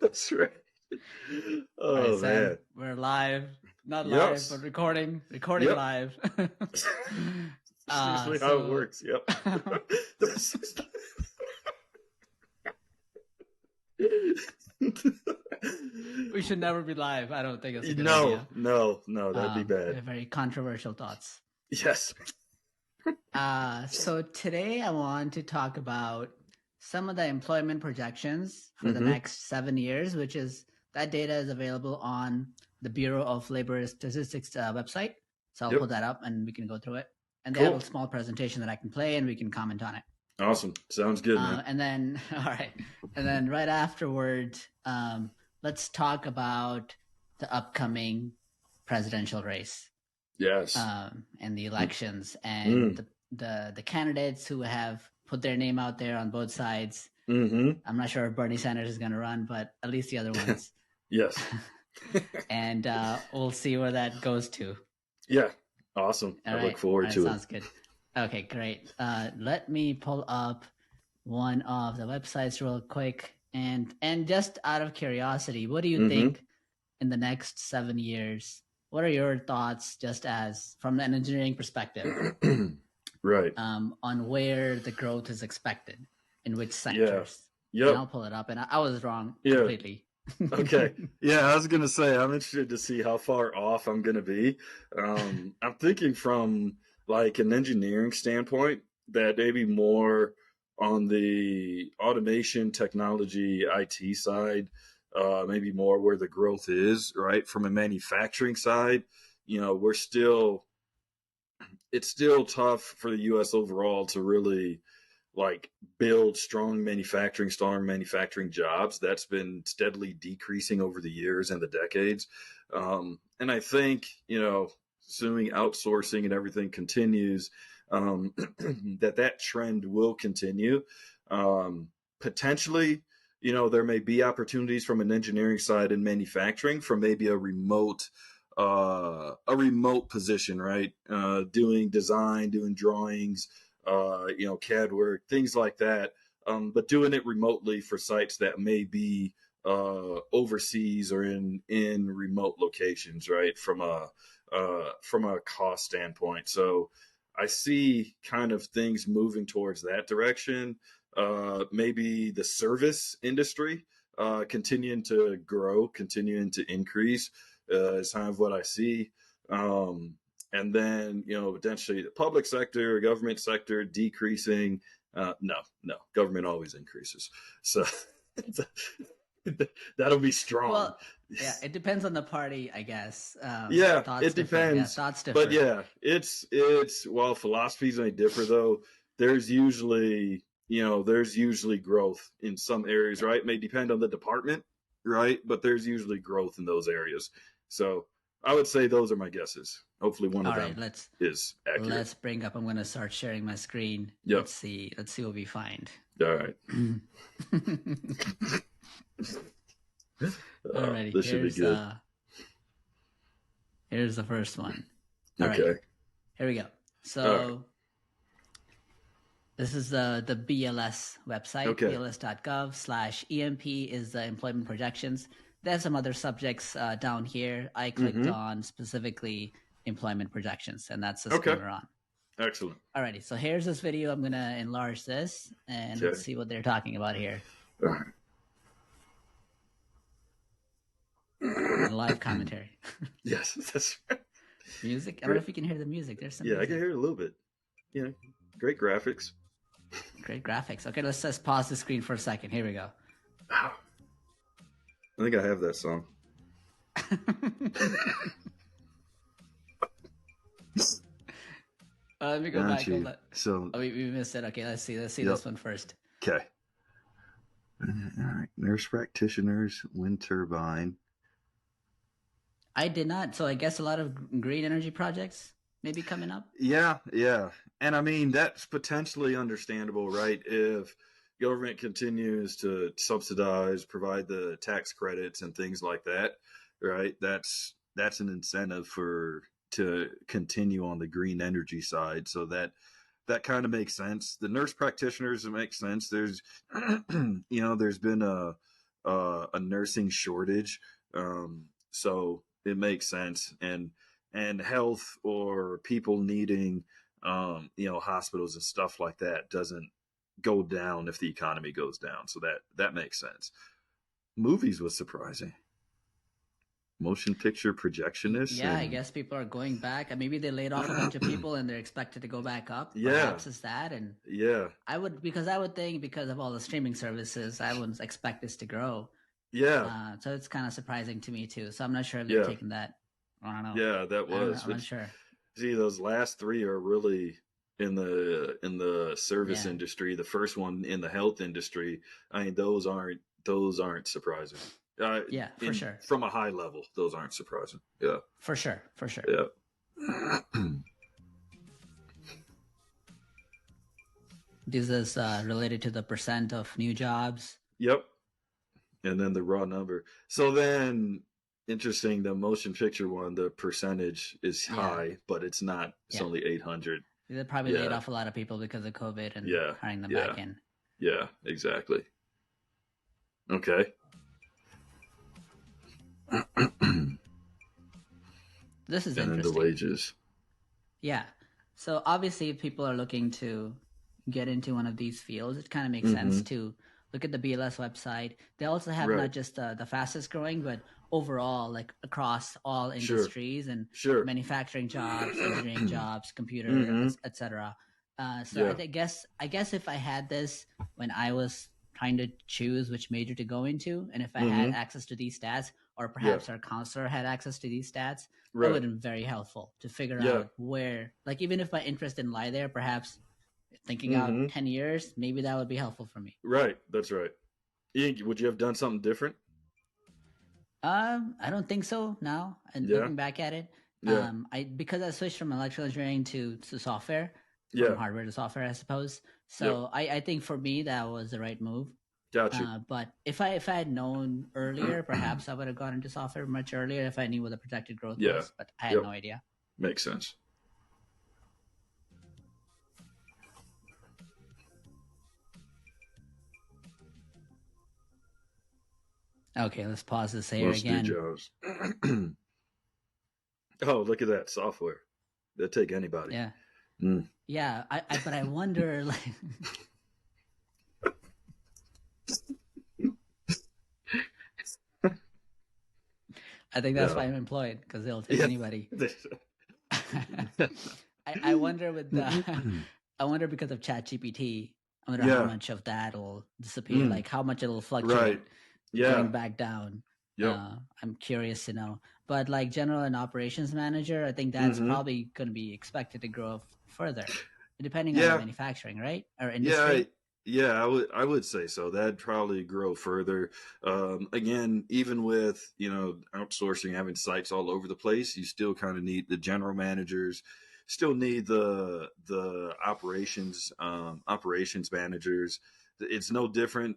That's right. Oh, All right, Sam, man. we're live. Not Yes. live, but recording Yep. live. That's usually how it works. Yep. We should never be live. I don't think it's a good No, idea. no, that'd be bad. Very controversial thoughts. Yes. So today I want to talk about some of the employment projections for the next 7 years, which is that data is available on the Bureau of Labor Statistics website. So I'll pull that up and we can go through it. And they have a small presentation that I can play and we can comment on it. Awesome. Sounds good, man. And then, all right. And then right afterward, let's talk about the upcoming presidential race. Yes. And the elections and the candidates who have put their name out there on both sides. I'm not sure if Bernie Sanders is going to run, but at least the other ones. Yes. And we'll see where that goes to. Yeah. Awesome. I look forward to it. Sounds good. Okay, great. Let me pull up one of the websites real quick. And just out of curiosity, what do you think in the next 7 years? What are your thoughts just as from an engineering perspective? Right. On where the growth is expected, in which sectors. Yeah. And I'll pull it up. And I was wrong completely. Okay. Yeah, I was going to say, I'm interested to see how far off I'm going to be. I'm thinking from like an engineering standpoint that maybe more on the automation, technology, IT side, maybe more where the growth is, right? From a manufacturing side, it's still tough for the U.S. overall to really like build strong manufacturing jobs. That's been steadily decreasing over the years and the decades. And I think, assuming outsourcing and everything continues, that trend will continue. Potentially, there may be opportunities from an engineering side and manufacturing from maybe a remote position, right? Doing design, doing drawings, CAD work, things like that. But doing it remotely for sites that may be overseas or in remote locations, right? From a cost standpoint. So I see kind of things moving towards that direction. Maybe the service industry continuing to grow, continuing to increase is kind of what I see. And then, potentially the public sector, government sector decreasing. No, government always increases. So that'll be strong. Well, yeah, it depends on the party, I guess. It depends. Yeah, thoughts differ. But yeah, it's while philosophies may differ, though, there's usually growth in some areas, right? It may depend on the department, right? But there's usually growth in those areas. So I would say those are my guesses. Hopefully one of them is accurate. Let's bring up, I'm going to start sharing my screen. Yep. Let's see what we find. All right. Alrighty, this should be good. Here's the first one. Okay. Right. Here we go. So this is the BLS website, bls.gov/EMP is the employment projections. There's some other subjects down here. I clicked on specifically employment projections, and that's the screen we're on. Excellent. Alrighty, so here's this video. I'm going to enlarge this, and let's see what they're talking about here. All right. Live commentary. Yes, that's right. Music? I don't know if you can hear the music. There's some music. I can hear it a little bit. Great graphics. Great graphics. Okay, let's just pause the screen for a second. Here we go. Wow. I think I have that song. Let me go back. So we missed it. Okay, let's see this one first. Okay. All right. Nurse practitioners, wind turbine. I did not. So I guess a lot of green energy projects maybe coming up. Yeah. And I mean, that's potentially understandable, right? If government continues to subsidize, provide the tax credits and things like that, right? That's an incentive to continue on the green energy side. So that that kind of makes sense. The nurse practitioners, it makes sense. There's, there's been a nursing shortage, so it makes sense. And health or people needing, hospitals and stuff like that doesn't go down if the economy goes down. So that makes sense. Movies was surprising. Motion picture projectionists. Yeah, I guess people are going back. Maybe they laid off a bunch of people and they're expected to go back up. Yeah. Perhaps it's that. And yeah, I would think because of all the streaming services, I wouldn't expect this to grow. Yeah. So it's kind of surprising to me too. So I'm not sure if they're taking that. I don't know. Yeah, that was. I'm not sure. See, those last three are really in the service industry. The first one in the health industry. I mean, those aren't surprising. For sure. From a high level, those aren't surprising. Yeah. For sure. Yeah. This is related to the percent of new jobs. Yep. And then the raw number. So then, interesting, the motion picture one, the percentage is high, but it's not. It's only 800. They probably laid off a lot of people because of COVID and hiring them back in. Yeah, exactly. Okay. This is and interesting. And the wages. Yeah. So obviously, if people are looking to get into one of these fields, it kind of makes sense to look at the BLS website. They also have not just the fastest growing, but overall, like across all industries and manufacturing jobs, engineering jobs, computer, etc. So I guess if I had this when I was trying to choose which major to go into, and if I had access to these stats, or perhaps our counselor had access to these stats, that would have been very helpful to figure out where, like, even if my interest didn't lie there, perhaps thinking out 10 years, maybe that would be helpful for me. Right. That's right. Would you have done something different? I don't think so now. And looking back at it, because I switched from electrical engineering to software, from hardware to software, I suppose. So I think for me, that was the right move. Gotcha. But if I had known earlier, perhaps I would have gone into software much earlier if I knew what the projected growth was. But I had no idea. Makes sense. Okay, let's pause this here again. Jobs. Oh, look at that software. They'll take anybody. Yeah. Yeah, but I wonder, like. I think that's why I'm employed, because they'll take anybody. I wonder I wonder because of ChatGPT. I wonder how much of that will disappear, like how much it'll fluctuate, going back down. I'm curious to know. But like general and operations manager, I think that's probably going to be expected to grow further, depending on manufacturing, right? Or industry. Yeah, I would say so. That'd probably grow further. Again, even with, outsourcing, having sites all over the place, you still kind of need the general managers, still need the operations managers. It's no different,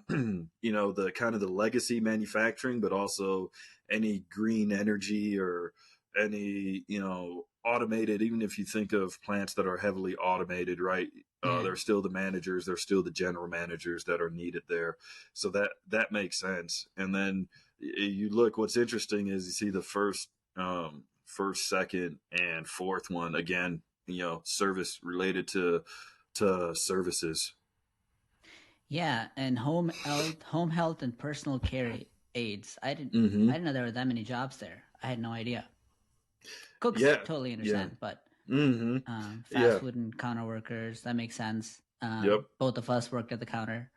the kind of the legacy manufacturing, but also any green energy or any, automated, even if you think of plants that are heavily automated, right? They're still the managers, they're still the general managers that are needed there. So that makes sense. And then you look, what's interesting is you see the first, second, and fourth one, again, service related to services. Yeah, and home health and personal care aides. I didn't know there were that many jobs there. I had no idea. Cooks, totally understand, but fast food and counter workers, that makes sense. Both of us worked at the counter.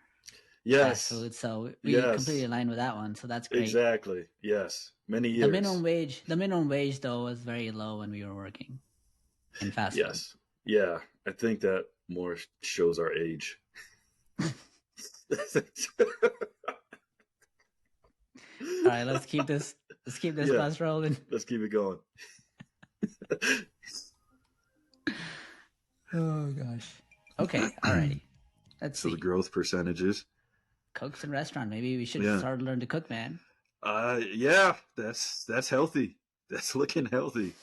Yes. Fast food, so we completely aligned with that one. So that's great. Exactly. Yes. Many years. The minimum wage though was very low when we were working in fast food. Yes. Yeah. I think that more shows our age. All right, let's keep this bus rolling. Let's keep it going. Oh gosh. Okay, alrighty. Let's see. The growth percentages. Cooks and restaurant. Maybe we should start to learn to cook, man. That's healthy. That's looking healthy.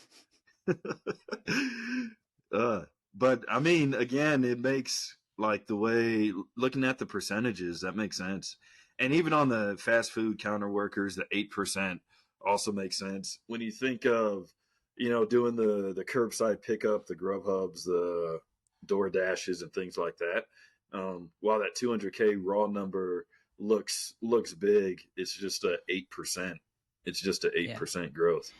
But I mean, again, it makes like the way looking at the percentages, that makes sense. And even on the fast food counter workers, the 8% also makes sense. When you think of, doing the curbside pickup, the Grubhubs, the Door Dashes and things like that. While that 200K raw number looks big, it's just a 8%. It's just a 8% growth.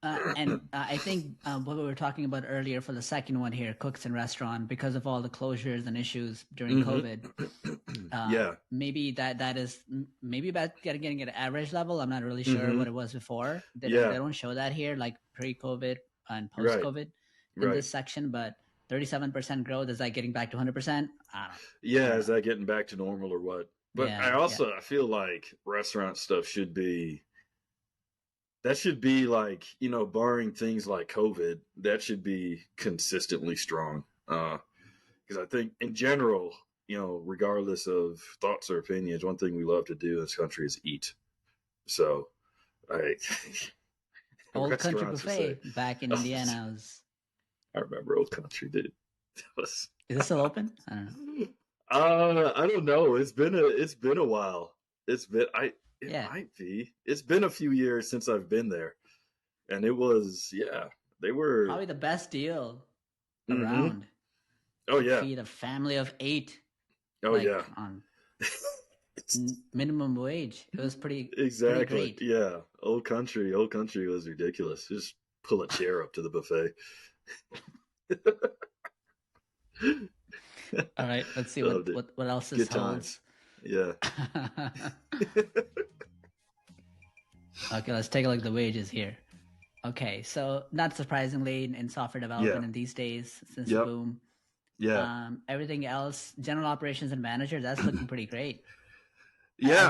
I think what we were talking about earlier for the second one here, cooks and restaurant, because of all the closures and issues during COVID. Maybe that is maybe about getting at an average level. I'm not really sure what it was before. They don't show that here, like pre-COVID and post-COVID in this section, but 37% growth, is that getting back to 100%? I don't know. Yeah, is that getting back to normal or what? But I feel like restaurant stuff should be like, barring things like COVID, that should be consistently strong. Because I think in general, regardless of thoughts or opinions, one thing we love to do in this country is eat. So, Old Country Buffet back in Indiana I remember Old Country, dude. Is this still open? I don't know. I don't know. It's been a while. It might be. It's been a few years since I've been there. And it was, they were probably the best deal around. Oh, yeah. Feed a family of 8. Oh, yeah. On minimum wage. It was pretty exactly. Pretty great. Yeah. Old Country was ridiculous. Just pull a chair up to the buffet. All right, let's see what else is holds. Yeah. Okay, let's take a look at the wages here. Okay, so not surprisingly, in software development in these days, since the boom, everything else, general operations and manager, that's looking pretty great. Yeah.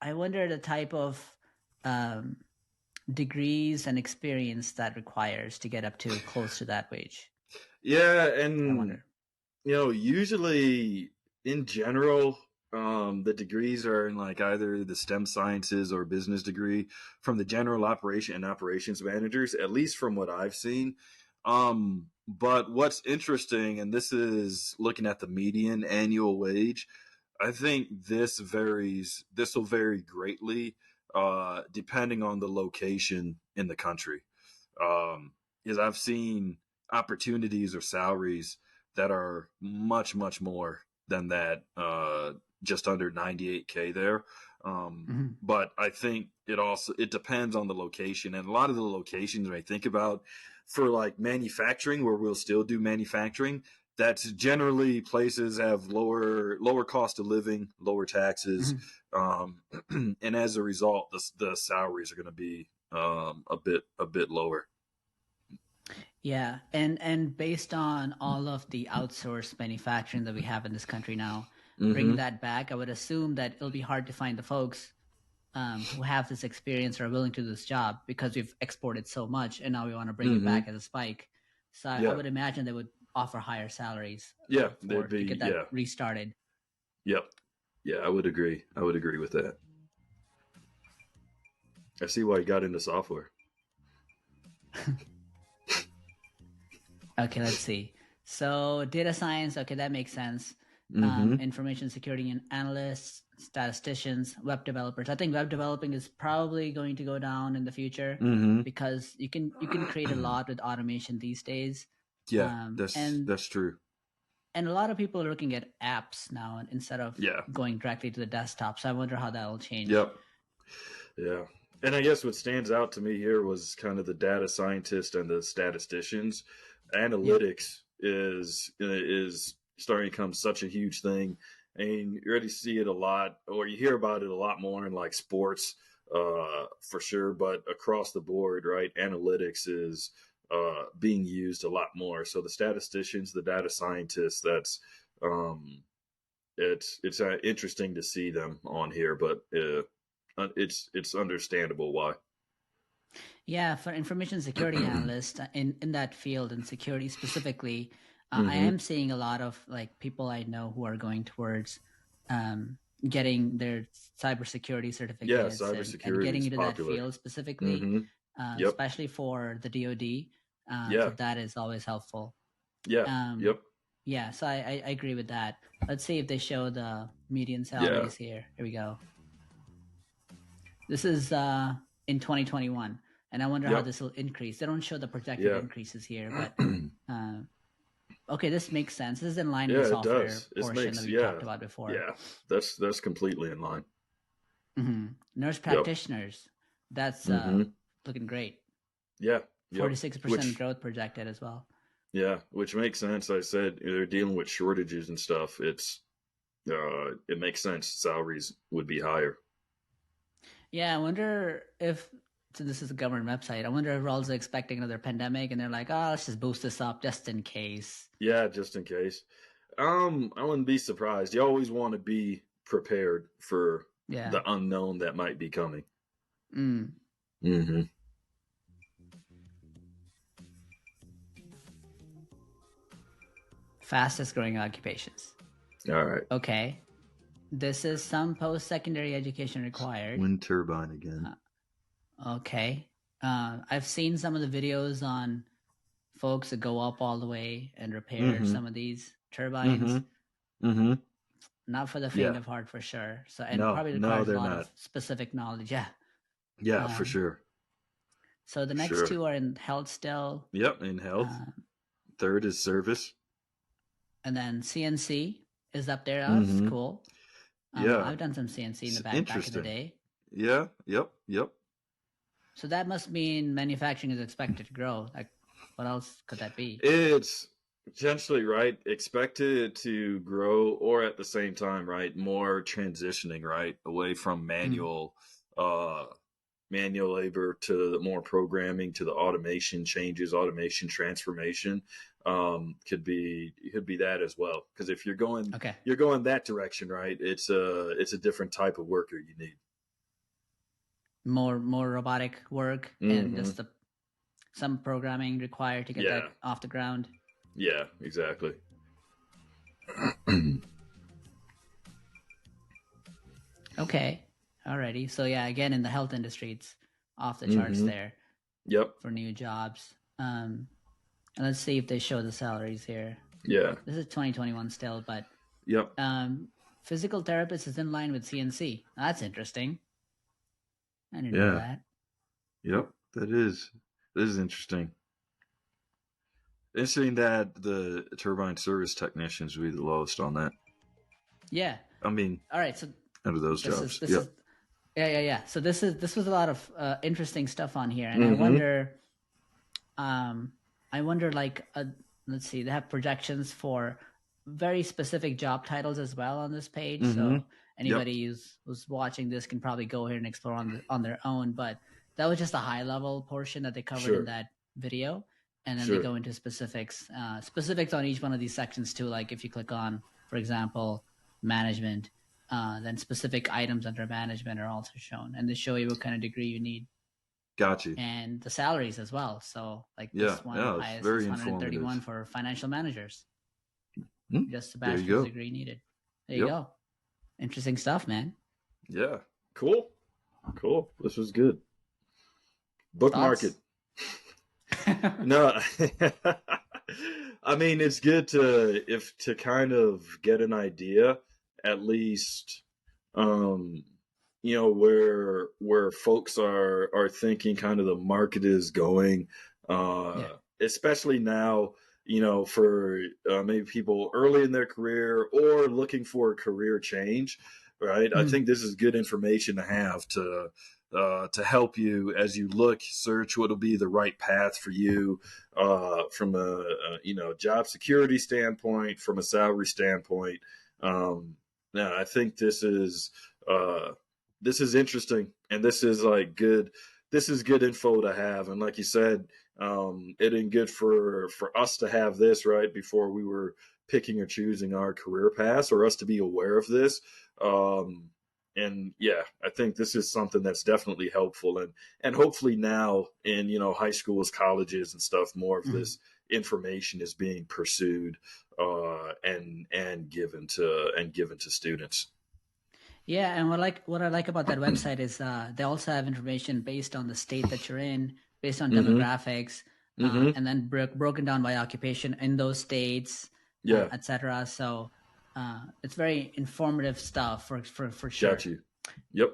I wonder the type of degrees and experience that requires to get up to close to that wage. Yeah, and usually in general, the degrees are in like either the STEM sciences or business degree from the general operations managers, at least from what I've seen. But what's interesting, and this is looking at the median annual wage, I think this will vary greatly depending on the location in the country. Because I've seen opportunities or salaries that are much, much more than that, just under 98K there. But I think it depends on the location. And a lot of the locations I think about for like manufacturing, where we'll still do manufacturing, that's generally places have lower cost of living, lower taxes. And as a result, the salaries are going to be a bit lower. Yeah, and based on all of the outsourced manufacturing that we have in this country now, bringing that back, I would assume that it'll be hard to find the folks who have this experience or are willing to do this job, because we've exported so much and now we want to bring it back as a spike. So I would imagine they would offer higher salaries. To get that restarted. Yep. Yeah, I would agree. With that. I see why you got into software. Okay, let's see. So data science, okay, that makes sense. Information security and analysts, statisticians, web developers. I think web developing is probably going to go down in the future because you can create a lot with automation these days. Yeah, that's true. And a lot of people are looking at apps now instead of going directly to the desktop. So I wonder how that will change. Yep. Yeah. And I guess what stands out to me here was kind of the data scientists and the statisticians. Analytics is starting to become such a huge thing. And you already see it a lot, or you hear about it a lot more in like sports, for sure. But across the board, right, analytics is being used a lot more. So the statisticians, the data scientists, that's it's interesting to see them on here, but it's understandable why. Yeah, for information security analyst in that field and security specifically, I am seeing a lot of like people I know who are going towards getting their cybersecurity certificates and getting into that field specifically, especially for the DoD. So that is always helpful. Yeah. Yep. Yeah, so I agree with that. Let's see if they show the median salaries here. Here we go. This is in 2021, and I wonder how this will increase. They don't show the projected increases here, but okay, this makes sense. This is in line with the software portion that we talked about before. Yeah, that's completely in line. Mm-hmm. Nurse practitioners, that's looking great. Yeah. 46% growth projected as well. Yeah, which makes sense. I said they're dealing with shortages and stuff. It makes sense. Salaries would be higher. Yeah, I wonder if, so this is a government website, I wonder if we're also expecting another pandemic and they're like, oh, let's just boost this up just in case. Yeah, just in case. I wouldn't be surprised. You always want to be prepared for the unknown that might be coming. Mm-hmm. Fastest growing occupations. All right. Okay. This is some post-secondary education required. Wind turbine again. Okay. I've seen some of the videos on folks that go up all the way and repair some of these turbines. Not for the faint of heart, for sure. So, and probably requires a lot of specific knowledge. Yeah. Yeah, for sure. So the next two are in health still. Yep, in health. Third is service. And then CNC is up there. That's cool. I've done some CNC in the back in the day. Yeah. Yep. So that must mean manufacturing is expected to grow. Like, what else could that be? It's potentially right. Expected to grow, or at the same time, right, more transitioning, right, away from manual labor to the more programming, to the automation changes, automation transformation. Could be that as well. Because if you're going that direction, right, it's a different type of worker you need. More robotic work and just some programming required to get that off the ground. Yeah, exactly. Okay. Alrighty. So yeah, again, in the health industry, it's off the charts there. Yep. For new jobs. And let's see if they show the salaries here. Yeah. This is 2021 still, but yep. Physical therapist is in line with CNC. That's interesting. I didn't know that. Yep, that is interesting. Interesting that the turbine service technicians would be the lowest on that. Yeah. I mean, all right. So out of those jobs, yeah. So this was a lot of interesting stuff on here, and I wonder, like, let's see, they have projections for very specific job titles as well on this page. So anybody who's watching this can probably go here and explore on their own. But that was just a high level portion that they covered in that video. And then they go into specifics on each one of these sections too. Like if you click on, for example, management, then specific items under management are also shown. And they show you what kind of degree you need. Got you. And the salaries as well. So like this one highest is 131 for financial managers. Just a bachelor's degree needed. There you go. Interesting stuff, man. Yeah. Cool. This was good. Bookmark it. No, I mean, it's good to kind of get an idea, at least, where folks are thinking kind of the market is going, especially now, for maybe people early in their career or looking for a career change, right? I think this is good information to have to help you as you search what'll be the right path for you, from a job security standpoint, from a salary standpoint. I think this is interesting, and this is like good. This is good info to have, and like you said, it ain't good for us to have this right before we were picking or choosing our career paths, or us to be aware of this. And yeah, I think this is something that's definitely helpful, and hopefully now in high schools, colleges, and stuff, more of this information is being pursued and given to students. Yeah, and what I like about that website is they also have information based on the state that you're in, based on demographics, and then broken down by occupation in those states, etc. So it's very informative stuff for sure. Got you. Yep.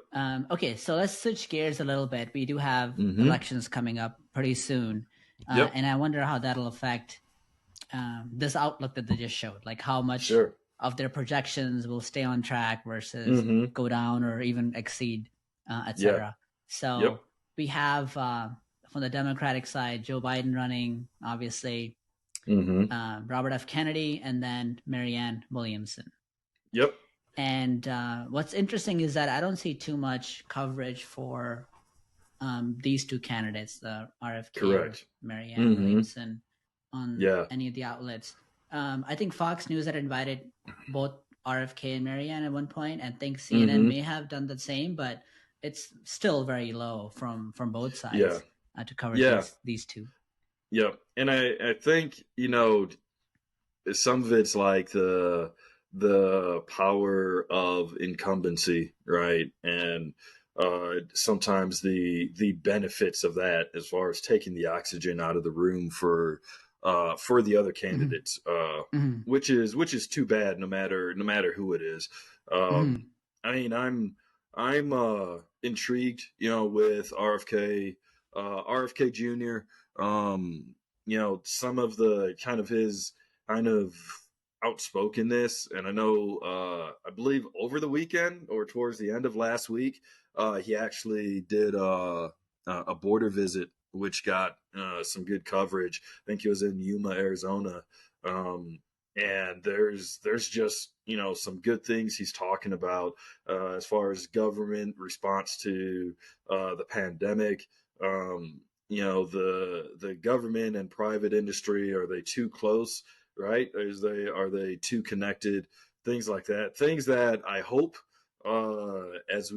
Okay, so let's switch gears a little bit. We do have elections coming up pretty soon, and I wonder how that'll affect this outlook that they just showed, like how much of their projections will stay on track versus go down or even exceed, etc. So we have from the Democratic side, Joe Biden running, obviously, Robert F. Kennedy, and then Marianne Williamson. Yep. And what's interesting is that I don't see too much coverage for these two candidates, the RFK or Marianne Williamson, on any of the outlets. I think Fox News had invited both RFK and Marianne at one point, and I think CNN may have done the same, but it's still very low from both sides to cover these two. Yeah, and I think, some of it's like the power of incumbency, right? And sometimes the benefits of that, as far as taking the oxygen out of the room for the other candidates, which is too bad, no matter who it is. I mean, I'm intrigued, with RFK Jr. Some of the kind of his outspokenness, and I know, I believe over the weekend or towards the end of last week, he actually did a border visit, which got some good coverage. I think he was in Yuma, Arizona, and there's just some good things he's talking about as far as government response to the pandemic. The government and private industry, are they too close? Right? Are they too connected? Things like that. Things that I hope, as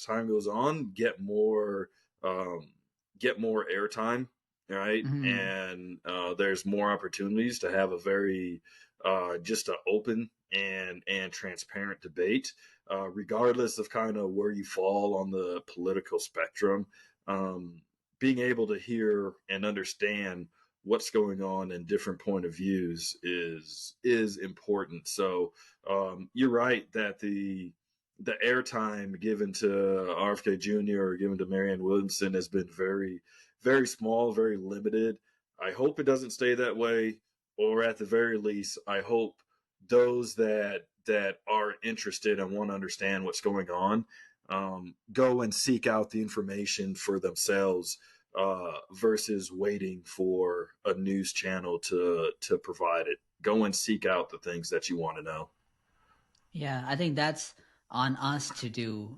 time goes on, get more airtime, right? And there's more opportunities to have a very just an open and transparent debate, regardless of kind of where you fall on the political spectrum. Being able to hear and understand what's going on in different point of views is important. So you're right that the airtime given to RFK Jr. or given to Marianne Williamson has been very, very small, very limited. I hope it doesn't stay that way, or at the very least, I hope those that are interested and want to understand what's going on go and seek out the information for themselves, versus waiting for a news channel to provide it. Go and seek out the things that you want to know. Yeah, I think that's on us to do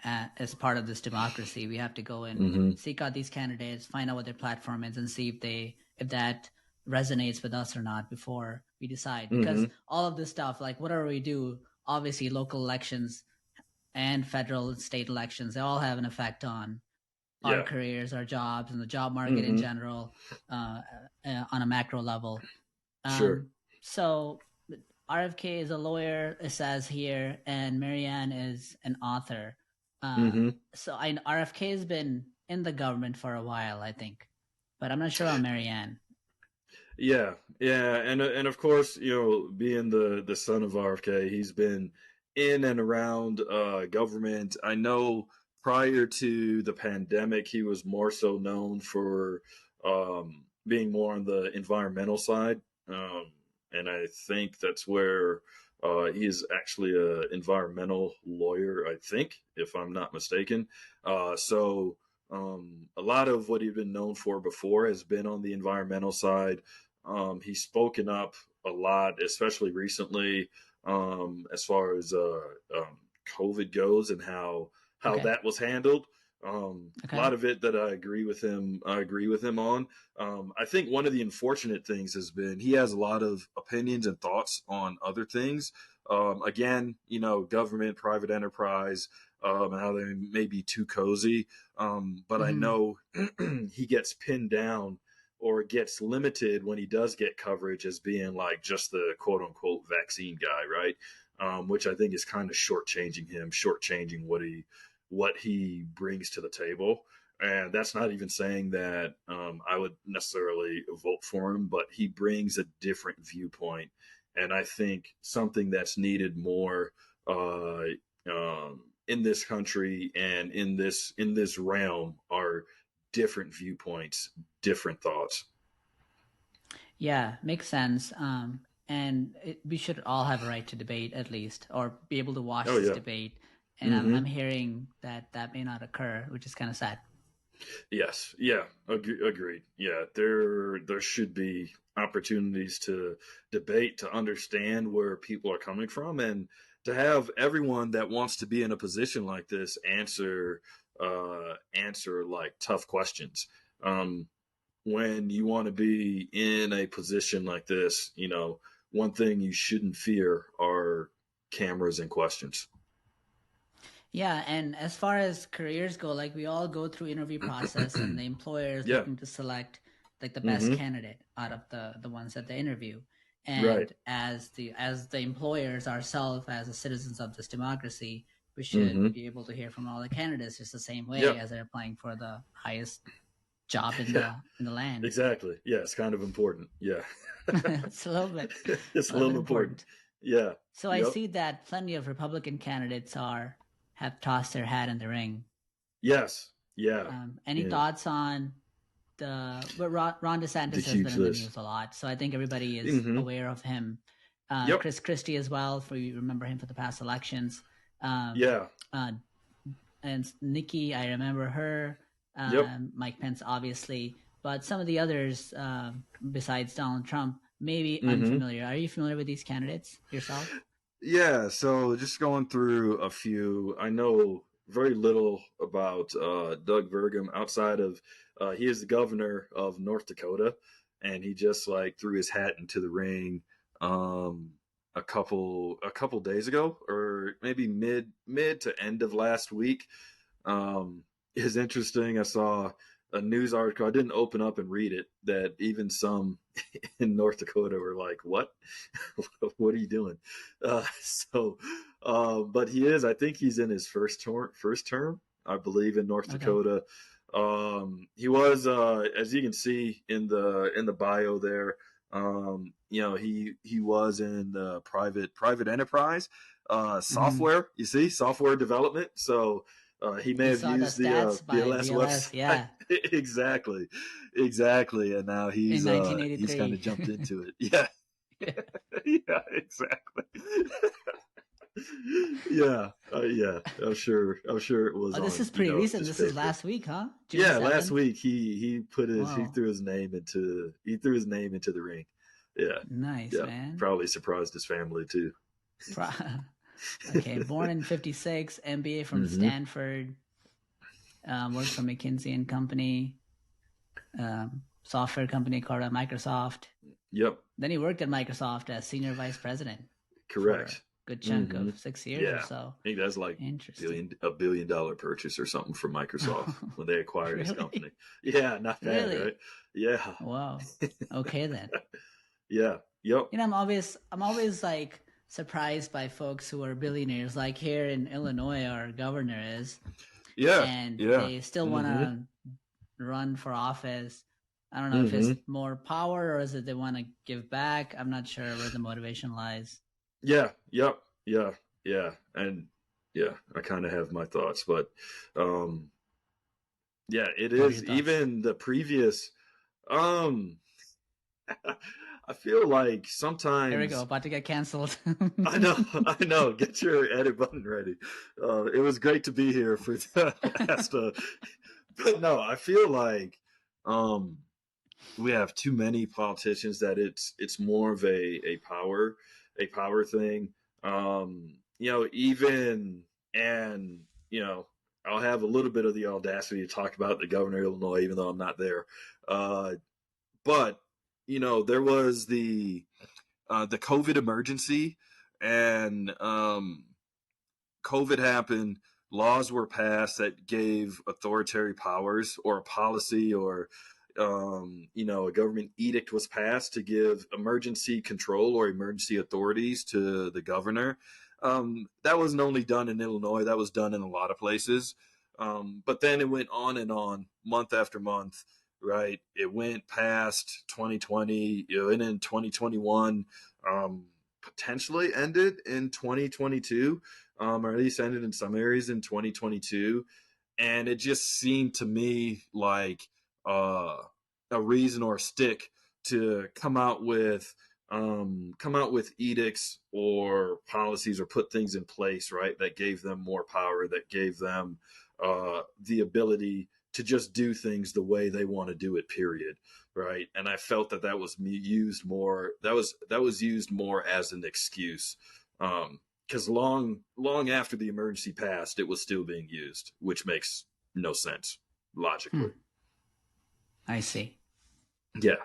as part of this democracy. We have to go and seek out these candidates, find out what their platform is, and see if that resonates with us or not before we decide. Because all of this stuff, like whatever we do, obviously local elections and federal and state elections, they all have an effect on our careers, our jobs, and the job market in general, on a macro level. So RFK is a lawyer, it says here, and Marianne is an author. So RFK has been in the government for a while, I think, but I'm not sure on Marianne. Yeah, and of course, being the son of RFK, he's been in and around government. I know prior to the pandemic, he was more so known for being more on the environmental side, and I think that's where he is actually an environmental lawyer, I think, if I'm not mistaken. So a lot of what he'd been known for before has been on the environmental side. He's spoken up a lot, especially recently, as far as COVID goes and how that was handled. A lot of it that I agree with him on. I think one of the unfortunate things has been he has a lot of opinions and thoughts on other things. Again, government, private enterprise, and how they may be too cozy. But I know he gets pinned down or gets limited when he does get coverage as being like just the quote unquote vaccine guy, right? Which I think is kind of shortchanging what he brings to the table. And that's not even saying that I would necessarily vote for him, but he brings a different viewpoint. And I think something that's needed more in this country and in this realm are different viewpoints, different thoughts. Yeah, makes sense. And we should all have a right to debate at least, or be able to watch this debate. And I'm hearing that may not occur, which is kind of sad. Yes. Yeah. Agreed. Yeah. There should be opportunities to debate, to understand where people are coming from, and to have everyone that wants to be in a position like this answer like tough questions. When you want to be in a position like this, one thing you shouldn't fear are cameras and questions. Yeah, and as far as careers go, like we all go through interview process, and the employer is looking to select like the best candidate out of the ones that they interview. And as the employers ourselves, as the citizens of this democracy, we should be able to hear from all the candidates just the same way as they're applying for the highest job in the land. Exactly. Yeah, it's kind of important. Yeah. It's a little bit. It's a little important. Yeah. So I see that plenty of Republican candidates have tossed their hat in the ring. Yes. Yeah. Any thoughts on but Ron DeSantis has been in the news a lot, so I think everybody is aware of him. Chris Christie as well, for you remember him for the past elections. And Nikki, I remember her. Mike Pence, obviously, but some of the others, besides Donald Trump, maybe unfamiliar. Are you familiar with these candidates yourself? Yeah, so just going through a few. I know very little about Doug Burgum outside of he is the governor of North Dakota, and he just threw his hat into the ring a couple days ago, or maybe mid to end of last week. Is interesting. I saw a news article. I didn't open up and read it. That even some in North Dakota were like, "What? What are you doing?" But he is. I think he's in his first term. I believe in North Dakota. He was, as you can see in the bio there. He was in the private enterprise software. You see, software development. So. He may have used the BLS website. Yeah, exactly, and now he's kind of jumped into it. Yeah, yeah, exactly. Yeah. I'm sure it was. Oh, this is pretty recent. This is last week, huh? June 7th? Last week he threw his name into the ring. Yeah, nice, man. Probably surprised his family too. Okay, born in 1956, MBA from Stanford, worked for McKinsey and Company, software company called Microsoft. Yep. Then he worked at Microsoft as senior vice president. Correct. For a good chunk of 6 years or so. I think that's like a $1 billion purchase or something from Microsoft when they acquired his company. Yeah, not bad, right? Yeah. Wow. Okay then. Yeah. Yep. I'm always like surprised by folks who are billionaires, like here in Illinois, our governor is. Yeah. And they still want to run for office. I don't know if it's more power or is it they want to give back. I'm not sure where the motivation lies. Yeah. Yep. Yeah. Yeah. And I kind of have my thoughts, but it is even the previous. I feel like sometimes. There we go. About to get canceled. I know. Get your edit button ready. It was great to be here for the last. But no, I feel like we have too many politicians that it's more of a power thing. I'll have a little bit of the audacity to talk about the governor of Illinois, even though I'm not there. But there was the COVID emergency, and COVID happened. Laws were passed that gave authoritarian powers, or a policy, or a government edict was passed to give emergency control or emergency authorities to the governor. That wasn't only done in Illinois; that was done in a lot of places. But then it went on and on, month after month, right? It went past 2020, and in 2021, potentially ended in 2022, or at least ended in some areas in 2022. And it just seemed to me like a reason or a stick to come out with edicts or policies or put things in place, right, that gave them more power, that gave them the ability to just do things the way they want to do it, period, right? And I felt that was used more. That was used more as an excuse, because long after the emergency passed, it was still being used, which makes no sense logically. I see. Yeah.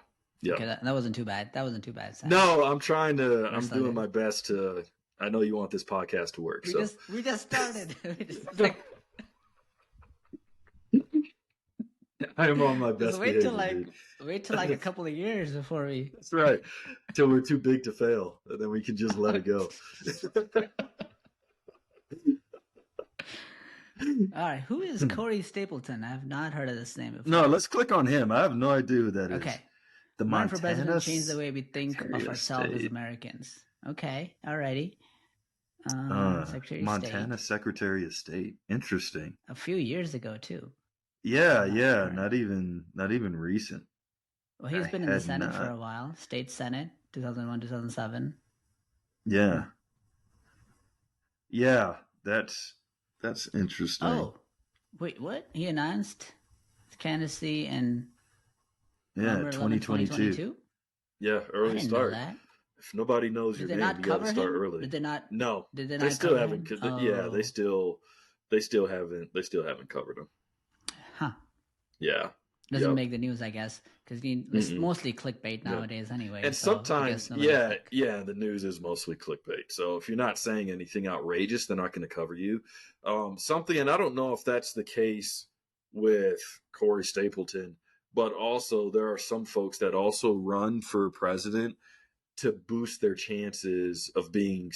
Yeah. Okay, that wasn't too bad. Sam. No, I'm doing my best to. I know you want this podcast to work. We just started. I am on my best behavior. Wait till like a couple of years before we. That's right. Until we're too big to fail, and then we can just let it go. All right, who is Corey Stapleton? I've not heard of this name before. No, let's click on him. I have no idea who that is. Okay. The Run for president changed the way we think of ourselves State. as Americans. Okay, alrighty. Secretary of Montana State. Secretary of State. Interesting. A few years ago too. Yeah. Not even recent. Well, he's been in the Senate for a while. State Senate, 2001, 2007. Yeah. Yeah, that's interesting. Oh, wait, what? He announced his candidacy in 2022. Yeah, early start. Know that. If nobody knows your name, you got to start early. Did they not? No, did they not? They still haven't. Yeah, they still haven't covered him. Huh. Yeah. Doesn't make the news, I guess, because it's mostly clickbait nowadays, anyway. And so sometimes, the news is mostly clickbait. So if you're not saying anything outrageous, they're not going to cover you. Something, and I don't know if that's the case with Corey Stapleton, but also there are some folks that also run for president to boost their chances of being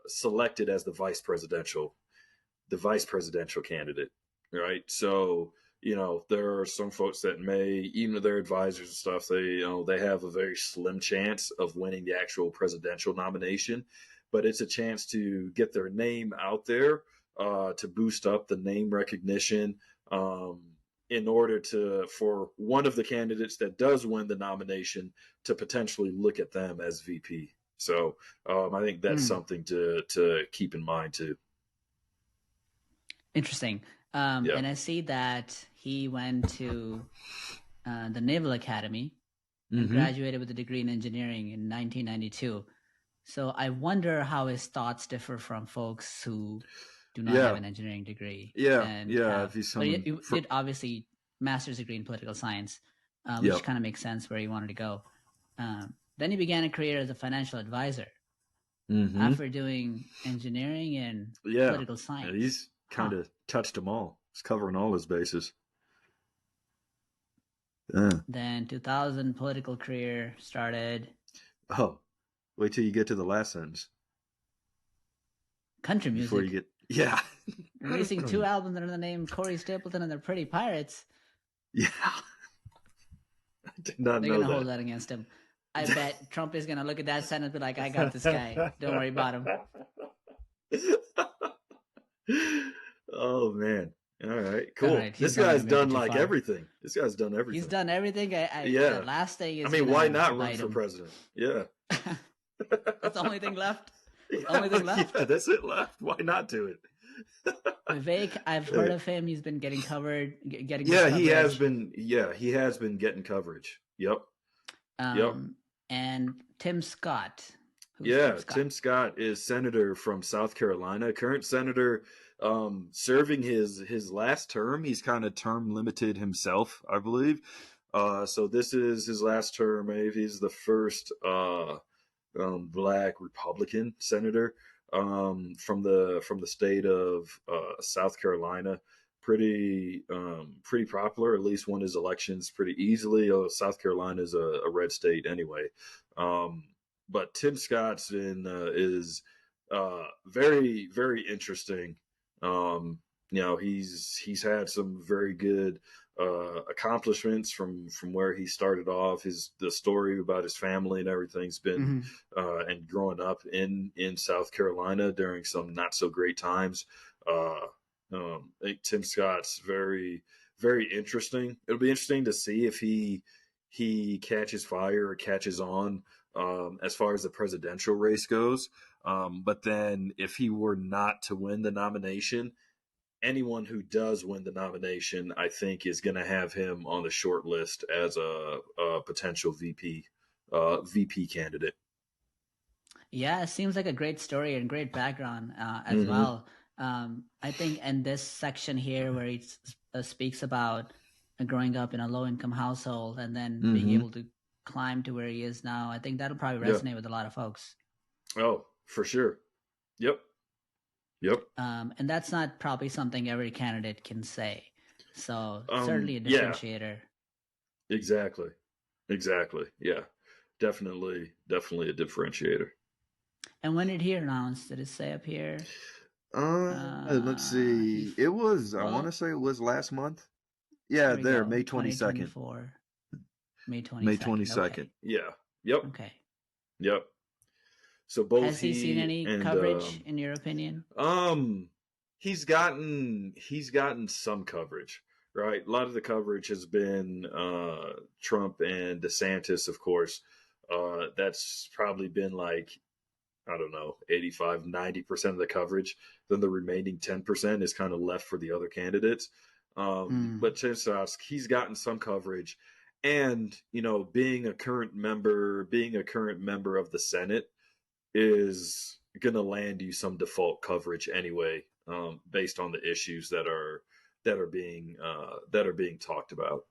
selected as the vice presidential candidate, right? So, there are some folks that may, even their advisors and stuff, they have a very slim chance of winning the actual presidential nomination, but it's a chance to get their name out there, to boost up the name recognition, in order for one of the candidates that does win the nomination to potentially look at them as VP. So I think that's something to keep in mind too. Interesting. And I see that he went to the Naval Academy and graduated with a degree in engineering in 1992. So I wonder how his thoughts differ from folks who do not have an engineering degree. You did obviously master's degree in political science, which kind of makes sense where he wanted to go. Then he began a career as a financial advisor after doing engineering and political science. Yeah, he's kind of touched them all. He's covering all his bases. Then 2000 political career started. Oh, wait till you get to the last sentence. Country music. Before you get, releasing 2 albums under the name Corey Stapleton and the Pretty Pirates. Yeah. I did not know that. They're going to hold that against him. I bet Trump is going to look at that sentence and be like, I got this guy. Don't worry about him. Oh, man. All right, cool. All right, this guy's done like everything. This guy's done everything. He's done everything. The last thing is. I mean, why not run for president? Yeah. That's the only thing left. Only thing left. Yeah, that's it left. Why not do it? Vivek, I've heard of him. He's been getting covered. He has been. Yeah, he has been getting coverage. Yep. And Tim Scott. Tim Scott is senator from South Carolina. Current senator. Serving his last term. He's kind of term limited himself, I believe. So this is his last term. Maybe he's the first Black Republican senator from the state of South Carolina. Pretty popular. At least won his elections pretty easily. South Carolina is a red state anyway. But Tim Scott's is very, very interesting. he's had some very good accomplishments from where he started off. The story about his family and everything's been and growing up in South Carolina during some not so great times. I think Tim Scott's very, very interesting. It'll be interesting to see if he catches fire or catches on as far as the presidential race goes. But then if he were not to win the nomination, anyone who does win the nomination, I think, is going to have him on the short list as a potential VP candidate. Yeah, it seems like a great story and great background as well. I think in this section here where he speaks about growing up in a low-income household and then being able to climb to where he is now, I think that'll probably resonate with a lot of folks. Oh, for sure. Yep. And that's not probably something every candidate can say. So certainly a differentiator. Yeah. Exactly. Yeah. Definitely a differentiator. And when did he announce? Did it say up here? Let's see. It was, I want to say it was last month. Yeah, there, May 22nd. May 22nd. May 22nd. Okay. Yeah. Yep. Okay. Yep. So both has he seen any coverage in your opinion? He's gotten some coverage, right? A lot of the coverage has been Trump and DeSantis, of course. That's probably been like, I don't know, 85, 90% of the coverage. Then the remaining 10% is kind of left for the other candidates. But Chinsask, he's gotten some coverage. And, being a current member of the Senate is going to land you some default coverage anyway, based on the issues that are being talked about.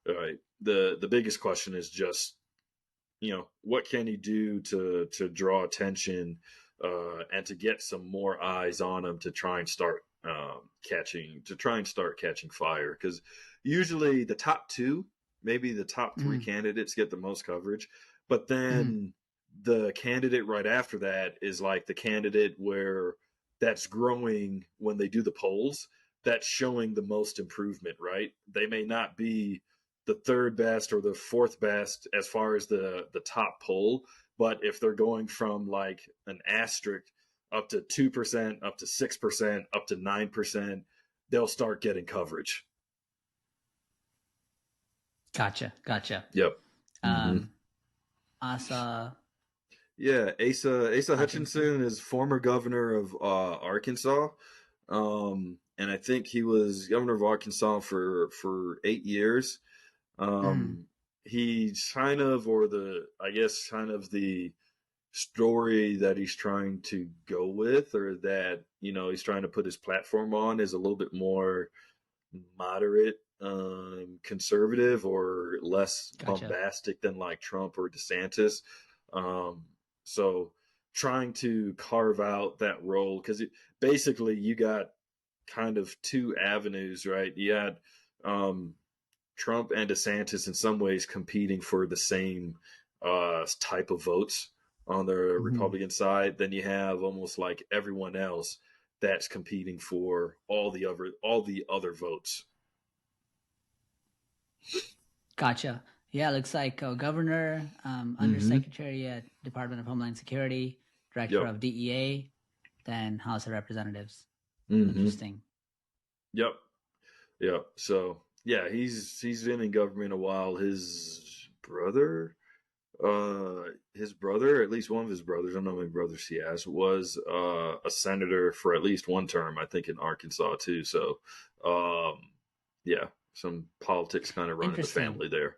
All right. The biggest question is just, what can he do to draw attention and to get some more eyes on him to try and start catching fire? Because usually the top two, maybe the top three candidates get the most coverage, but then the candidate right after that is like the candidate where that's growing when they do the polls, that's showing the most improvement, right? They may not be the third best or the fourth best as far as the top poll, but if they're going from like an asterisk up to 2%, up to 6%, up to 9%, they'll start getting coverage. Gotcha. Yep. Asa. Yeah, Asa Hutchinson is former governor of Arkansas, and I think he was governor of Arkansas for 8 years. He's kind of the story that he's trying to go with, or that he's trying to put his platform on, is a little bit more moderate, conservative, or less bombastic than like Trump or DeSantis. So trying to carve out that role, because basically you got kind of two avenues, right? You had Trump and DeSantis in some ways competing for the same type of votes on the Republican side. Then you have almost like everyone else that's competing for all the other votes. Gotcha. Yeah, looks like governor, undersecretary at Department of Homeland Security, director of DEA, then House of Representatives. Interesting. Yep. So yeah, he's been in government a while. His brother, at least one of his brothers, I don't know how many brothers he has, was a senator for at least one term, I think, in Arkansas too. So some politics kind of run in the family there.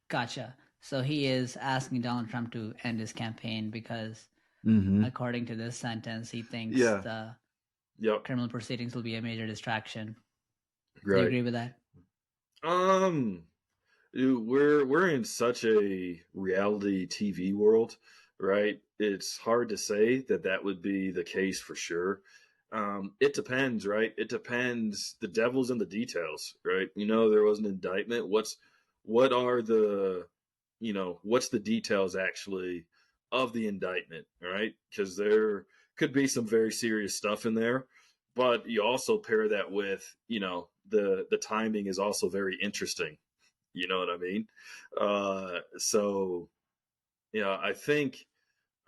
Gotcha. So he is asking Donald Trump to end his campaign because, according to this sentence, he thinks the criminal proceedings will be a major distraction. Right. Do you agree with that? We're in such a reality TV world, right? It's hard to say that would be the case for sure. It depends, right? It depends. The devil's in the details, right? There was an indictment. What's the details actually of the indictment, right? Because there could be some very serious stuff in there, but you also pair that with, the timing is also very interesting. You know what I mean? So, I think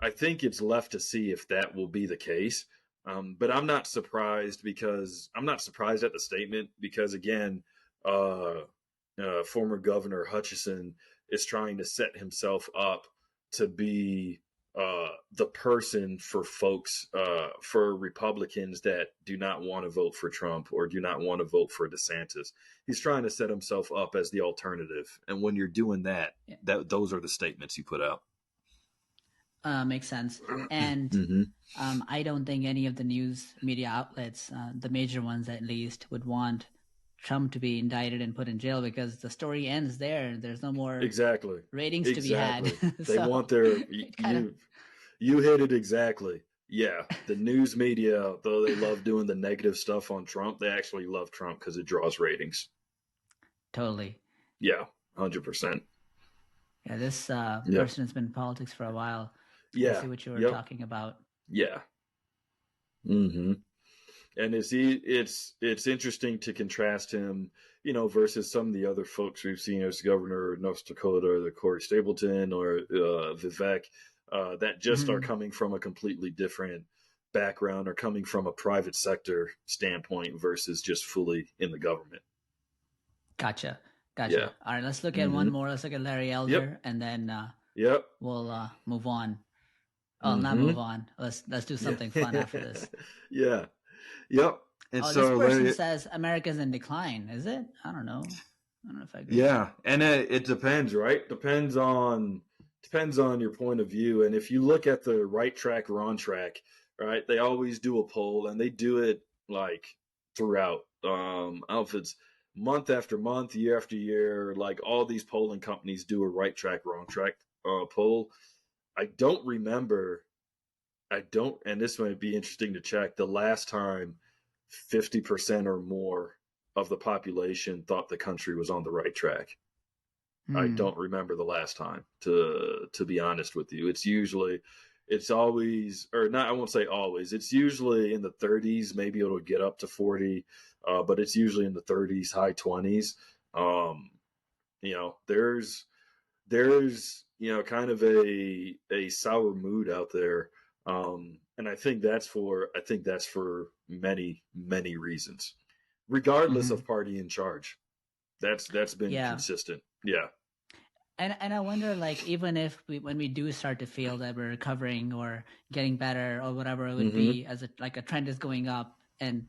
it's left to see if that will be the case. But I'm not surprised at the statement because, again, former Governor Hutchinson is trying to set himself up to be the person for folks, for Republicans that do not want to vote for Trump or do not want to vote for DeSantis. He's trying to set himself up as the alternative. And when you're doing that, those are the statements you put out. Makes sense. And I don't think any of the news media outlets, the major ones at least, would want Trump to be indicted and put in jail because the story ends there. There's no more ratings to be had. They want their you hit it exactly. Yeah, the news media, though they love doing the negative stuff on Trump, they actually love Trump because it draws ratings. Totally. Yeah, 100%. Yeah, this person has been in politics for a while. Yeah, I see what you were talking about. Yeah. Mm-hmm. And it's interesting to contrast him, versus some of the other folks we've seen as governor of North Dakota, or the Corey Stapleton or Vivek, that just are coming from a completely different background or coming from a private sector standpoint versus just fully in the government. Gotcha. Yeah. All right, let's look at one more. Let's look at Larry Elder, and then we'll move on. Oh, not move on. Let's do something fun after this. Yeah. Yep. And so this person says America's in decline. Is it? I don't know if I agree. Yeah, and it depends, right? Depends on your point of view. And if you look at the right track, wrong track, right? They always do a poll, and they do it like throughout. I don't know if it's month after month, year after year. Like all these polling companies do a right track, wrong track poll. I don't remember. And this might be interesting to check, the last time 50% or more of the population thought the country was on the right track. I don't remember the last time, to be honest with you. It's always, or not, I won't say always, it's usually in the 30s, maybe it'll get up to 40, but it's usually in the 30s, high 20s. There's kind of a sour mood out there. And I think that's for many, many reasons, regardless of party in charge. That's been consistent. Yeah. And I wonder, like, even if when we do start to feel that we're recovering or getting better or whatever it would be, as a trend is going up and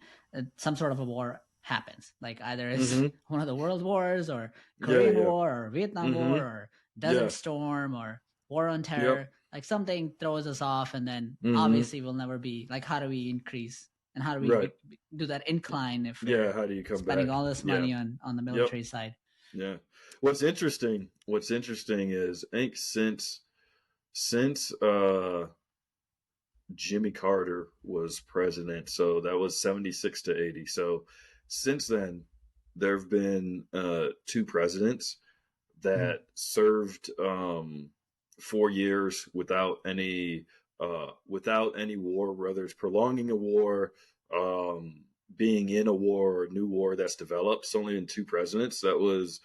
some sort of a war happens, like either it's one of the world wars or Korean War or Vietnam War or Desert Storm or War on Terror, like something throws us off, and then obviously we'll never be like, how do we increase and how do we do that incline if how do you come spending back? All this money on the military side? Yeah. What's interesting is I think since Jimmy Carter was president, so that was 76 to 80. So since then, there have been two presidents that served 4 years without any war, whether it's prolonging a war, being in a war or a new war that's developed. It's only been two presidents. That was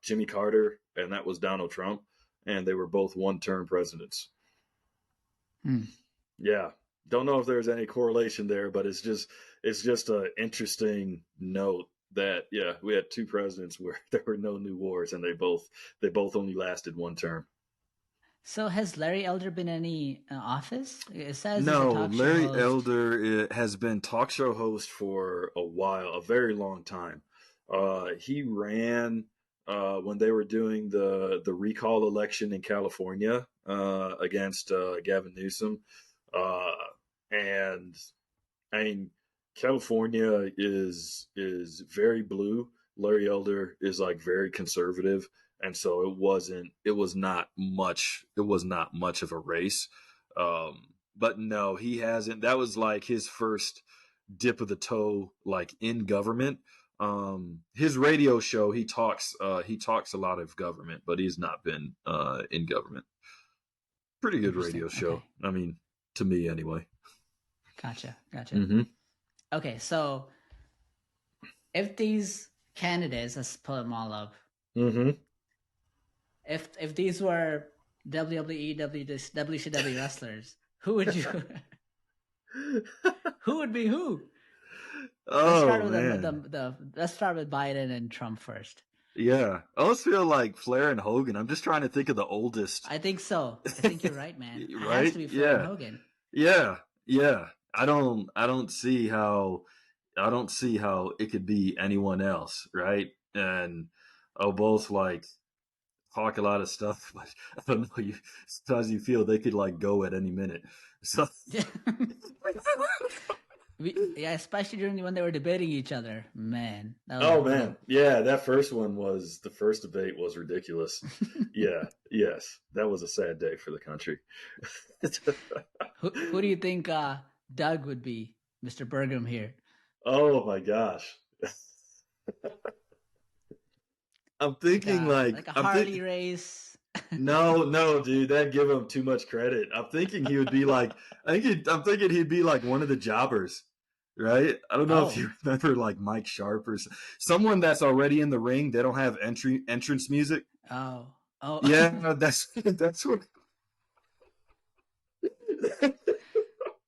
Jimmy Carter and that was Donald Trump, and they were both one-term presidents. Yeah, don't know if there's any correlation there, but it's just an interesting note that we had two presidents where there were no new wars, and they both only lasted one term. So has Larry Elder been in any office? It says no. Larry Elder has been talk show host for a while, a very long time. He ran when they were doing the recall election in California against Gavin Newsom, and I mean, California is very blue. Larry Elder is like very conservative. And so it was not much of a race. But no, he hasn't. That was like his first dip of the toe, like in government. His radio show, he talks a lot of government, but he's not been in government. Pretty good radio show. Okay. I mean, to me anyway. Gotcha. Mm-hmm. Okay, so if these candidates, let's pull them all up. Mm-hmm. If these were WWE WCW wrestlers, who would you? Who would be who? Let's start with let's start with Biden and Trump first. Yeah, I almost feel like Flair and Hogan. I'm just trying to think of the oldest. I think so. I think you're right, man. It Right? has to be Flair and Hogan. Yeah. I don't see how it could be anyone else, right? And both like talk a lot of stuff, but I don't know. Sometimes you feel they could like go at any minute. So yeah, especially during when they were debating each other, man. Man, yeah, that first the first debate was ridiculous. Yes, that was a sad day for the country. Who do you think Doug would be, Mr. Burgum here? Oh my gosh. I'm thinking like a Harley race. No, dude, that'd give him too much credit. I'm thinking he would be like, I'm thinking he'd be like one of the jobbers, right? I don't know if you remember like Mike Sharp or someone that's already in the ring. They don't have entrance music. Oh, yeah, that's what.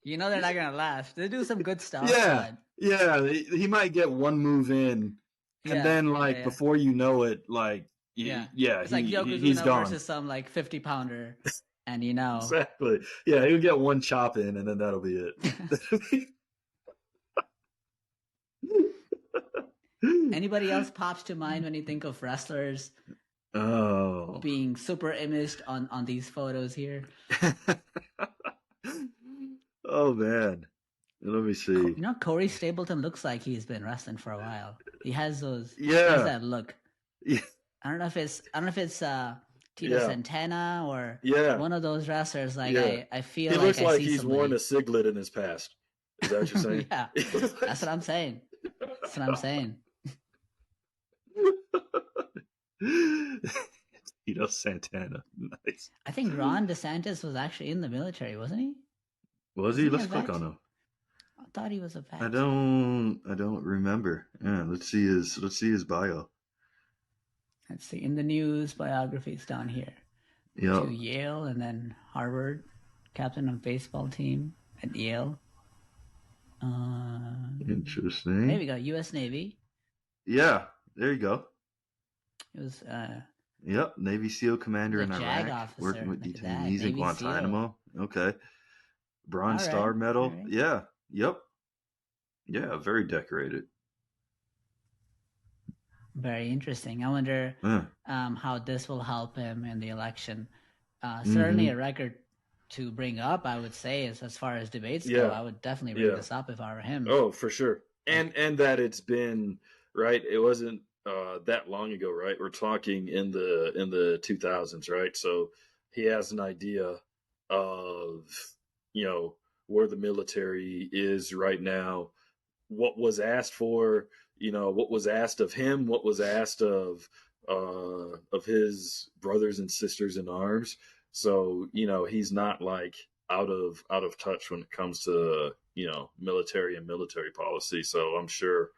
You know they're not gonna last. They do some good stuff. Yeah, he might get one move in, and then like before you know it, like. It's like Yokozuna versus some like 50-pounder, and you know exactly. Yeah, he'll get one chop in, and then that'll be it. Anybody else pops to mind when you think of wrestlers? Being super imaged on these photos here. Oh man, let me see. You know, Corey Stapleton looks like he's been wrestling for a while. He has those. He has that look. Yeah. I don't know if it's Tito Santana or one of those wrestlers. Like I feel he like looks like he's worn a siglet in his past. Is that what you're saying? Yeah, that's what I'm saying. That's what I'm saying. Tito Santana, nice. I think Ron DeSantis was actually in the military, wasn't he? Was he? Let's click on him. I thought he was a vet. I don't remember. Yeah, let's see his bio. Let's see, in the news, biographies down here. Yeah. To Yale and then Harvard, captain of baseball team at Yale. Interesting. There we go, U.S. Navy. Yeah, there you go. It was. Yep, Navy SEAL commander in JAG Iraq, officer, working with look at detainees that, in Guantanamo. SEAL. Okay. Bronze Star Medal. Right. Yeah. Yep. Yeah, very decorated. Very interesting. I wonder how this will help him in the election. Mm-hmm. Certainly a record to bring up, I would say, is as far as debates go. I would definitely bring this up if I were him. Oh, for sure. And that it's been, right, it wasn't that long ago, right? We're talking in the 2000s, right? So he has an idea of, you know, where the military is right now, what was asked for, you know, what was asked of him, what was asked of his brothers and sisters in arms. So, you know, he's not like out of touch when it comes to, you know, military and military policy. So I'm sure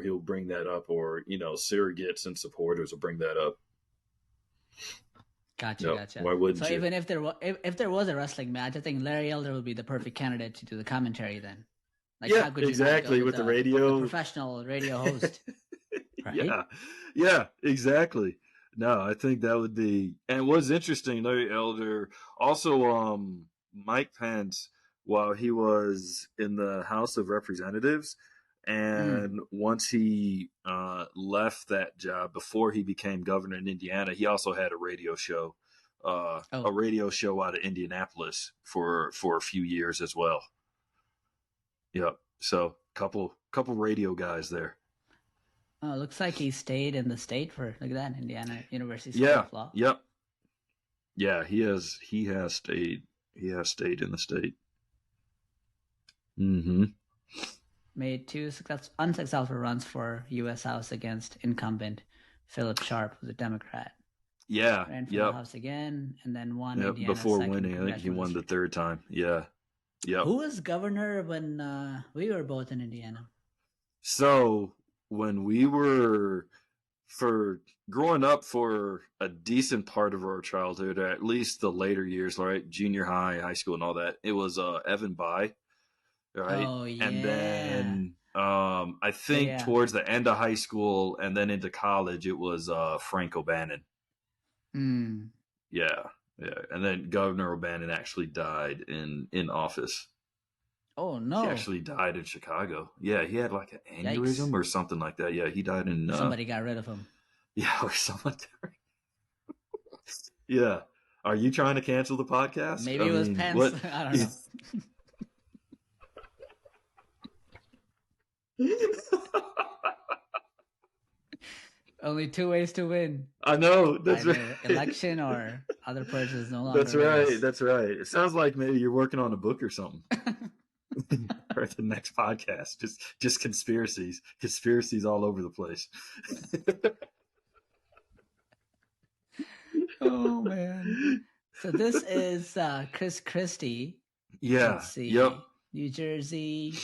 he'll bring that up, or, you know, surrogates and supporters will bring that up. Gotcha. Why wouldn't you? So even if there was a wrestling match, I think Larry Elder would be the perfect candidate to do the commentary then. Like, yeah, how could you exactly, with the radio, the professional radio host. Right? Yeah, exactly. No, I think that would be, and it was interesting. Larry Elder, also Mike Pence, while he was in the House of Representatives, and once he left that job before he became governor in Indiana, he also had a radio show, out of Indianapolis for a few years as well. Yep. So couple radio guys there. Oh, looks like he stayed in the state for, look at that, Indiana University School of Law. Yep. Yeah, he has stayed in the state. Mm-hmm. Made two unsuccessful runs for U.S. House against incumbent Philip Sharp, who's a Democrat. Yeah. Ran for the House again, and then won Indiana before second winning. I think he won the third time. Yeah. Yep. Who was governor when we were both in Indiana? So when we were growing up for a decent part of our childhood, at least the later years, right? Junior high, high school and all that, it was Evan Bayh, right? Oh, yeah. And then I think towards the end of high school and then into college, it was Frank O'Bannon. Yeah. And then Governor O'Bannon actually died in office. Oh, no. He actually died in Chicago. Yeah, he had like an aneurysm or something like that. Yeah, he died in... somebody got rid of him. Yeah, or something like that. Yeah. Are you trying to cancel the podcast? Maybe it was Pence. I don't know. Only two ways to win. I know. That's either right. Election or other persons no longer. That's right. That's right. It sounds like maybe you're working on a book or something. Or the next podcast. Just conspiracies all over the place. Oh man. So this is Chris Christie. Yeah. Let's see. Yep. New Jersey.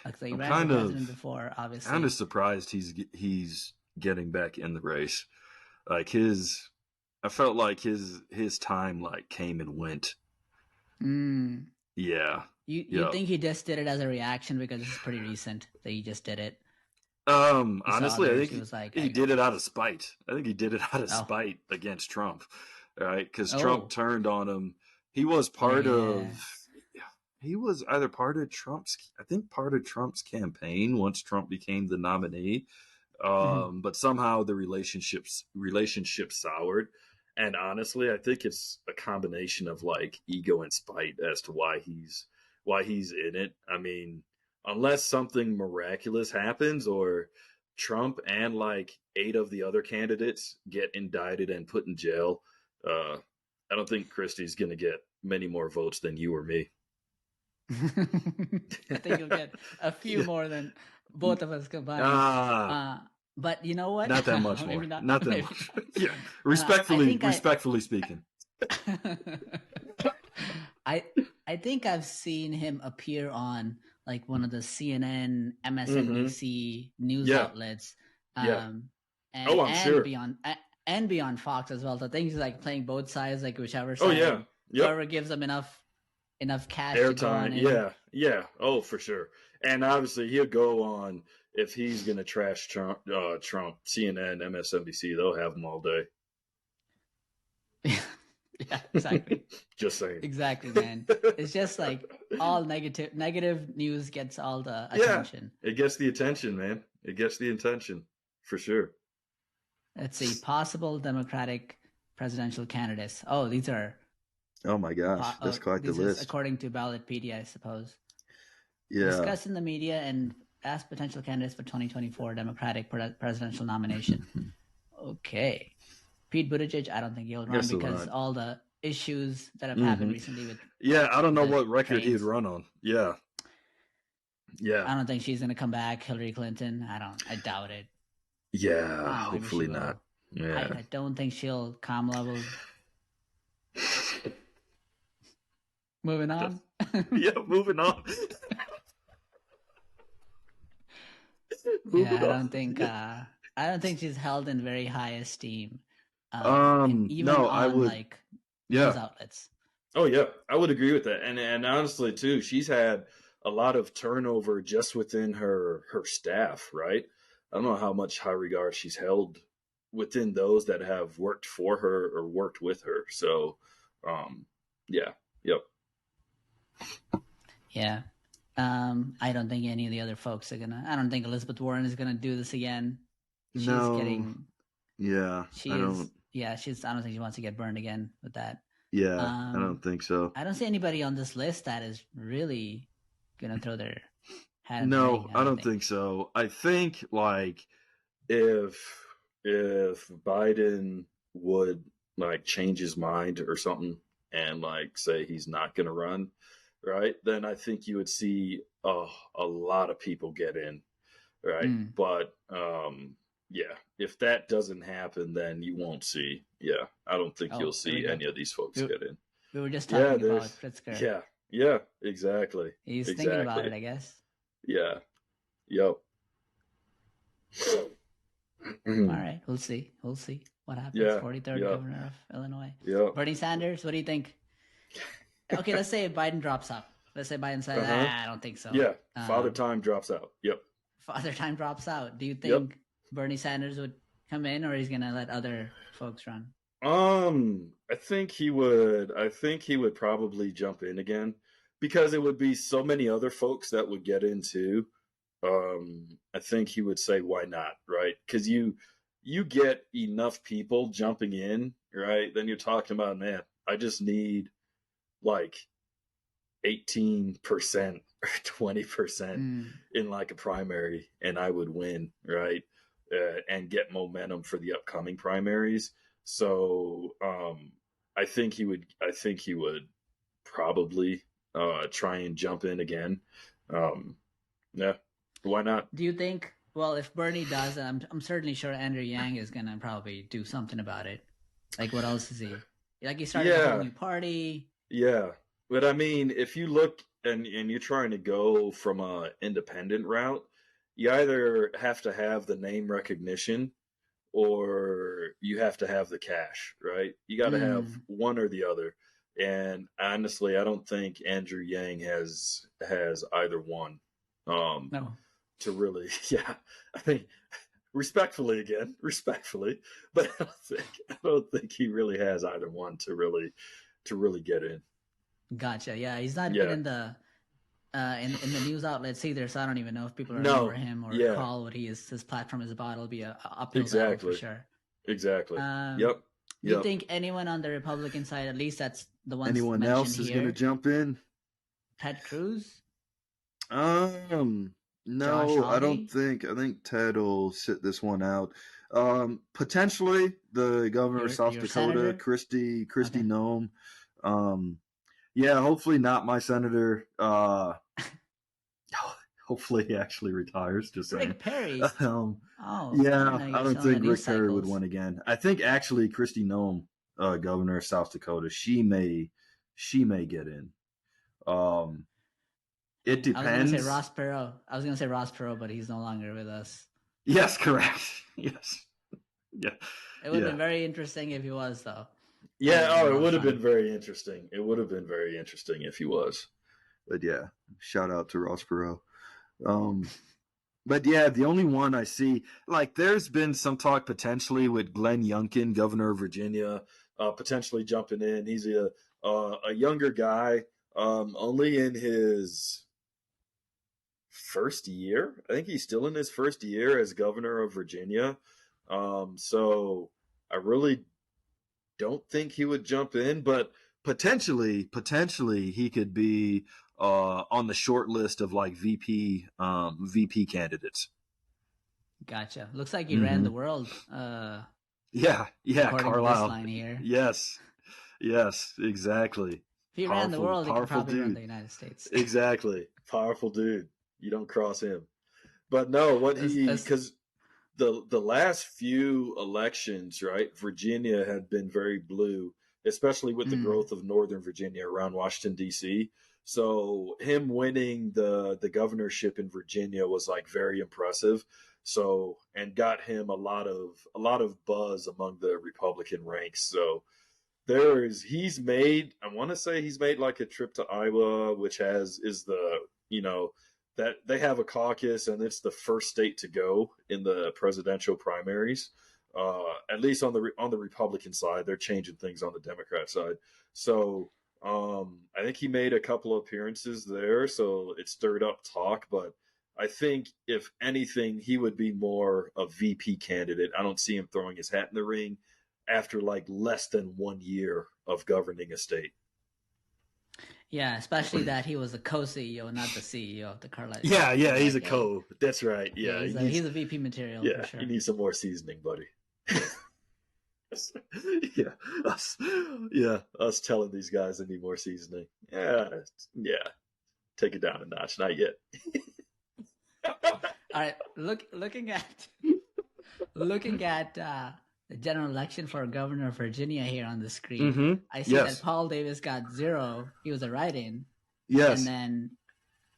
Looks like he ran kind for of president before, obviously. Kind of surprised he's getting back in the race. Like I felt like his time like came and went. Yeah. You think he just did it as a reaction because it's pretty recent that he just did it? Honestly, I think he did it out of spite. I think he did it out of spite against Trump, right? Because Trump turned on him. He was part of. He was either part of Trump's campaign once Trump became the nominee. But somehow the relationship soured. And honestly, I think it's a combination of like ego and spite as to why he's in it. I mean, unless something miraculous happens or Trump and like 8 of the other candidates get indicted and put in jail, I don't think Christie's going to get many more votes than you or me. I think you'll get a few more than both of us combined. But you know what? Not that much more. Not that much. Yeah. Respectfully speaking. I think I've seen him appear on like one of the CNN, MSNBC news outlets. I'm sure. Beyond Fox as well. So I think he's like playing both sides, like whichever side. Oh yeah. Yep. Whoever gives him enough cash airtime. Yeah. Oh, for sure. And obviously he'll go on if he's going to trash Trump, CNN, MSNBC, they'll have him all day. Yeah, exactly. Just saying. Exactly, man. It's just like all negative news gets all the attention. Yeah, it gets the attention, man. It gets the attention for sure. Let's see. Possible Democratic presidential candidates. Oh, these are. Oh my gosh, that's quite the list. According to Ballotpedia, I suppose. Yeah. Discuss in the media and ask potential candidates for 2024 Democratic presidential nomination. Okay. Pete Buttigieg, I don't think he'll run because all the issues that have happened recently with. Yeah, I don't know what record he would run on. Yeah. I don't think she's going to come back. Hillary Clinton, I doubt it. Yeah, hopefully not. Yeah. I don't think she'll. Kamala will. Moving on. Moving on. I don't think she's held in very high esteem. Even on like news outlets. Oh yeah, I would agree with that. And honestly too, she's had a lot of turnover just within her staff, right? I don't know how much high regard she's held within those that have worked for her or worked with her. So, yeah. I don't think any of the other folks are gonna. I don't think Elizabeth Warren is gonna do this again. She's getting. Yeah. I don't think she wants to get burned again with that. Yeah, I don't think so. I don't see anybody on this list that is really gonna throw their hat. No, I don't think so. I think like if Biden would like change his mind or something and like say he's not gonna run, right? Then I think you would see a lot of people get in, right? But if that doesn't happen, then you won't see. Yeah, I don't think you'll see any of these folks get in. We were just talking about Pritzker. Yeah, exactly. He's thinking about it, I guess. Yeah. Yep. All right, we'll see what happens. Yeah, 43rd governor of Illinois. Yeah. Bernie Sanders, what do you think? Okay, let's say Biden drops out. Let's say Biden says, I don't think so. Yeah, Father Time drops out. Yep. Father Time drops out. Do you think Bernie Sanders would come in, or he's going to let other folks run? I think he would. I think he would probably jump in again because it would be so many other folks that would get in too. I think he would say, why not? Right. Because you get enough people jumping in, right? Then you're talking about, man, I just need like 18% or 20% in like a primary and I would win. Right. And get momentum for the upcoming primaries. So, I think he would probably, try and jump in again. Yeah. Why not? Do you think, well, if Bernie does, I'm certainly sure Andrew Yang is going to probably do something about it. Like, what else is he? Like, he started a whole new party. Yeah. But I mean, if you look and you're trying to go from a independent route, you either have to have the name recognition or you have to have the cash, right? You got to have one or the other. And honestly, I don't think Andrew Yang has either one. No. To really, I think respectfully, but I don't think he really has either one to really get in. Gotcha. Yeah, he's not been in the in the news outlets either, so I don't even know if people remember him or recall what his platform is about. It'll be a uphill battle for sure. Exactly. Do you think anyone on the Republican side, at least that's the ones anyone else is going to jump in? Ted Cruz? No, I don't think. I think Ted will sit this one out. Potentially the governor of South Dakota, senator? Kristi Noem. Hopefully not my senator. Hopefully he actually retires. Just saying. Rick Perry. I don't think Rick Perry would win again. I think actually Kristi Noem, governor of South Dakota, she may get in. It depends. I was going to say Ross Perot, but he's no longer with us. Yes, correct. Yes. Yeah. It would have been very interesting if he was, though. Yeah, it would have been very interesting. It would have been very interesting if he was. But yeah, shout out to Ross Perot. But yeah, the only one I see, like, there's been some talk potentially with Glenn Youngkin, governor of Virginia, potentially jumping in. He's a younger guy, only in his first year. I think he's still in his first year as governor of Virginia. So I really don't think he would jump in, but potentially he could be on the short list of like VP candidates. Gotcha. Looks like he ran the world. Carlisle. Line here. Yes, exactly. If he ran the world, he could probably run the United States. Exactly. Powerful dude. You don't cross him. But no, because the last few elections, right, Virginia had been very blue, especially with the growth of Northern Virginia around Washington, D.C. So him winning the governorship in Virginia was like very impressive. So, and got him a lot of buzz among the Republican ranks. So he's made like a trip to Iowa, which is that they have a caucus and it's the first state to go in the presidential primaries. At least on the Republican side, they're changing things on the Democrat side. So I think he made a couple of appearances there, so it stirred up talk. But I think if anything, he would be more a VP candidate. I don't see him throwing his hat in the ring after like less than 1 year of governing a state. Yeah, especially that he was a co-CEO, not the CEO of the Carlisle. Yeah, he's a co. That's right. Yeah, he's a VP material. Yeah, for sure. He needs some more seasoning, buddy. Us telling these guys they need more seasoning. Yeah. Take it down a notch. Not yet. All right, looking at the general election for governor of Virginia here on the screen. Mm-hmm. I see that Paul Davis got 0. He was a write-in. Yes. And then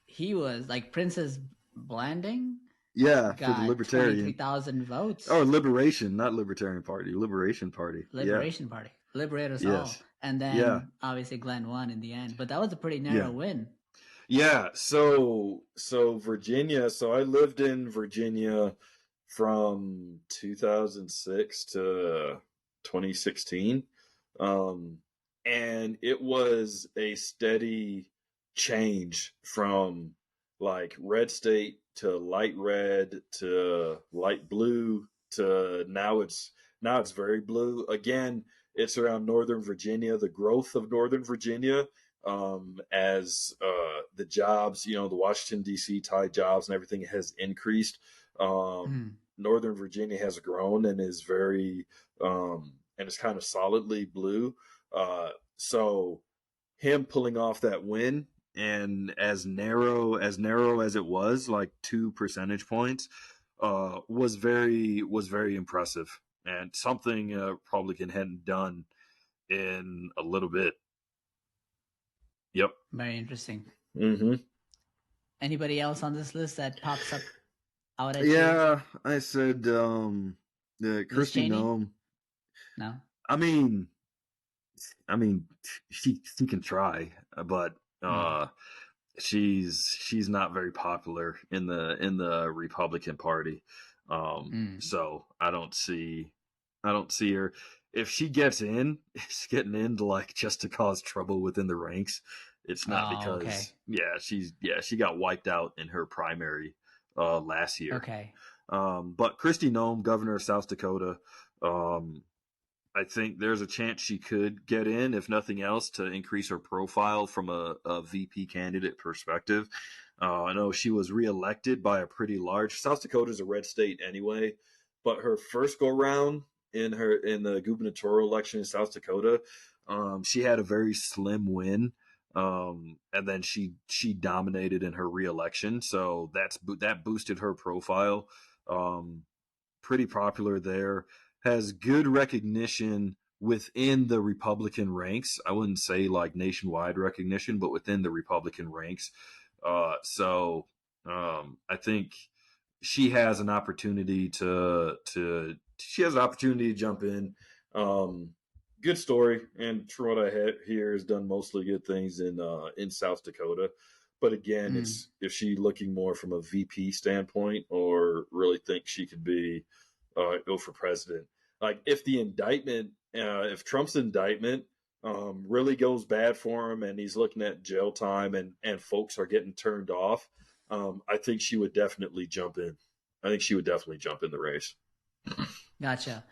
he was like Princess Blanding. Yeah, got for the Libertarian. 23,000 votes. Oh, Liberation, not Libertarian Party. Liberation Party. Liberation Party. Liberate us all. And then obviously Glenn won in the end. But that was a pretty narrow win. Yeah. So Virginia. So I lived in Virginia from 2006 to 2016. And it was a steady change from like red state to light red to light blue to now it's very blue. Again, it's around Northern Virginia, the growth of Northern Virginia, as the jobs, the Washington, D.C. tied jobs and everything has increased. Northern Virginia has grown and is very, and it's kind of solidly blue. So him pulling off that win, and as narrow as it was, like 2 percentage points, was very impressive, and something Republican hadn't done in a little bit. Yep. Very interesting. Mm-hmm. Anybody else on this list that pops up out at you? Yeah, I said Kristi Noem. No. I mean, she can try, but she's not very popular in the Republican Party. So I don't see her. If she gets in, it's getting in to like just to cause trouble within the ranks. It's not because she got wiped out in her primary last year. Okay. But Kristi Noem, governor of South Dakota, I think there's a chance she could get in, if nothing else, to increase her profile from a VP candidate perspective. I know she was reelected by a pretty large. South Dakota's a red state anyway, but her first go round in the gubernatorial election in South Dakota, she had a very slim win, and then she dominated in her reelection. So that boosted her profile. Pretty popular there. Has good recognition within the Republican ranks. I wouldn't say like nationwide recognition, but within the Republican ranks. So I think she has an opportunity to jump in. Good story, and from what I hear, has done mostly good things in South Dakota. But again, it's if she looking more from a VP standpoint, or really think she could be go for president. Like if the indictment, if Trump's indictment really goes bad for him, and he's looking at jail time, and folks are getting turned off, I think she would definitely jump in. I think she would definitely jump in the race. Gotcha.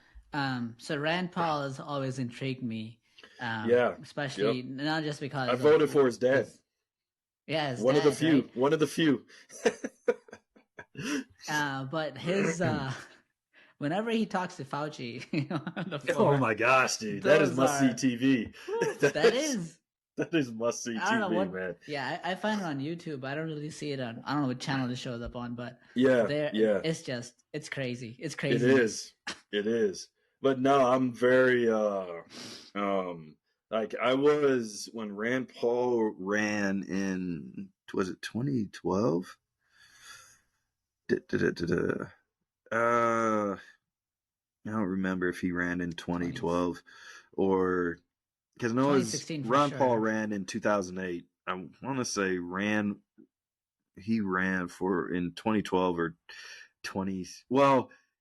So Rand Paul has always intrigued me. Especially not just because I voted for his dad. One of the few. Right? One of the few. But his whenever he talks to Fauci, on the Oh floor, my gosh, dude, that is must see TV. That is must see TV, man. Yeah, I find it on YouTube. I don't really see it on. I don't know what channel it shows up on, but it's crazy. It's crazy. It is. But no, I'm very like I was when Rand Paul ran in, was it 2012? I don't remember if he ran in 2012 or because I know Ron Paul ran in 2008. I want to say he ran for in 2012 or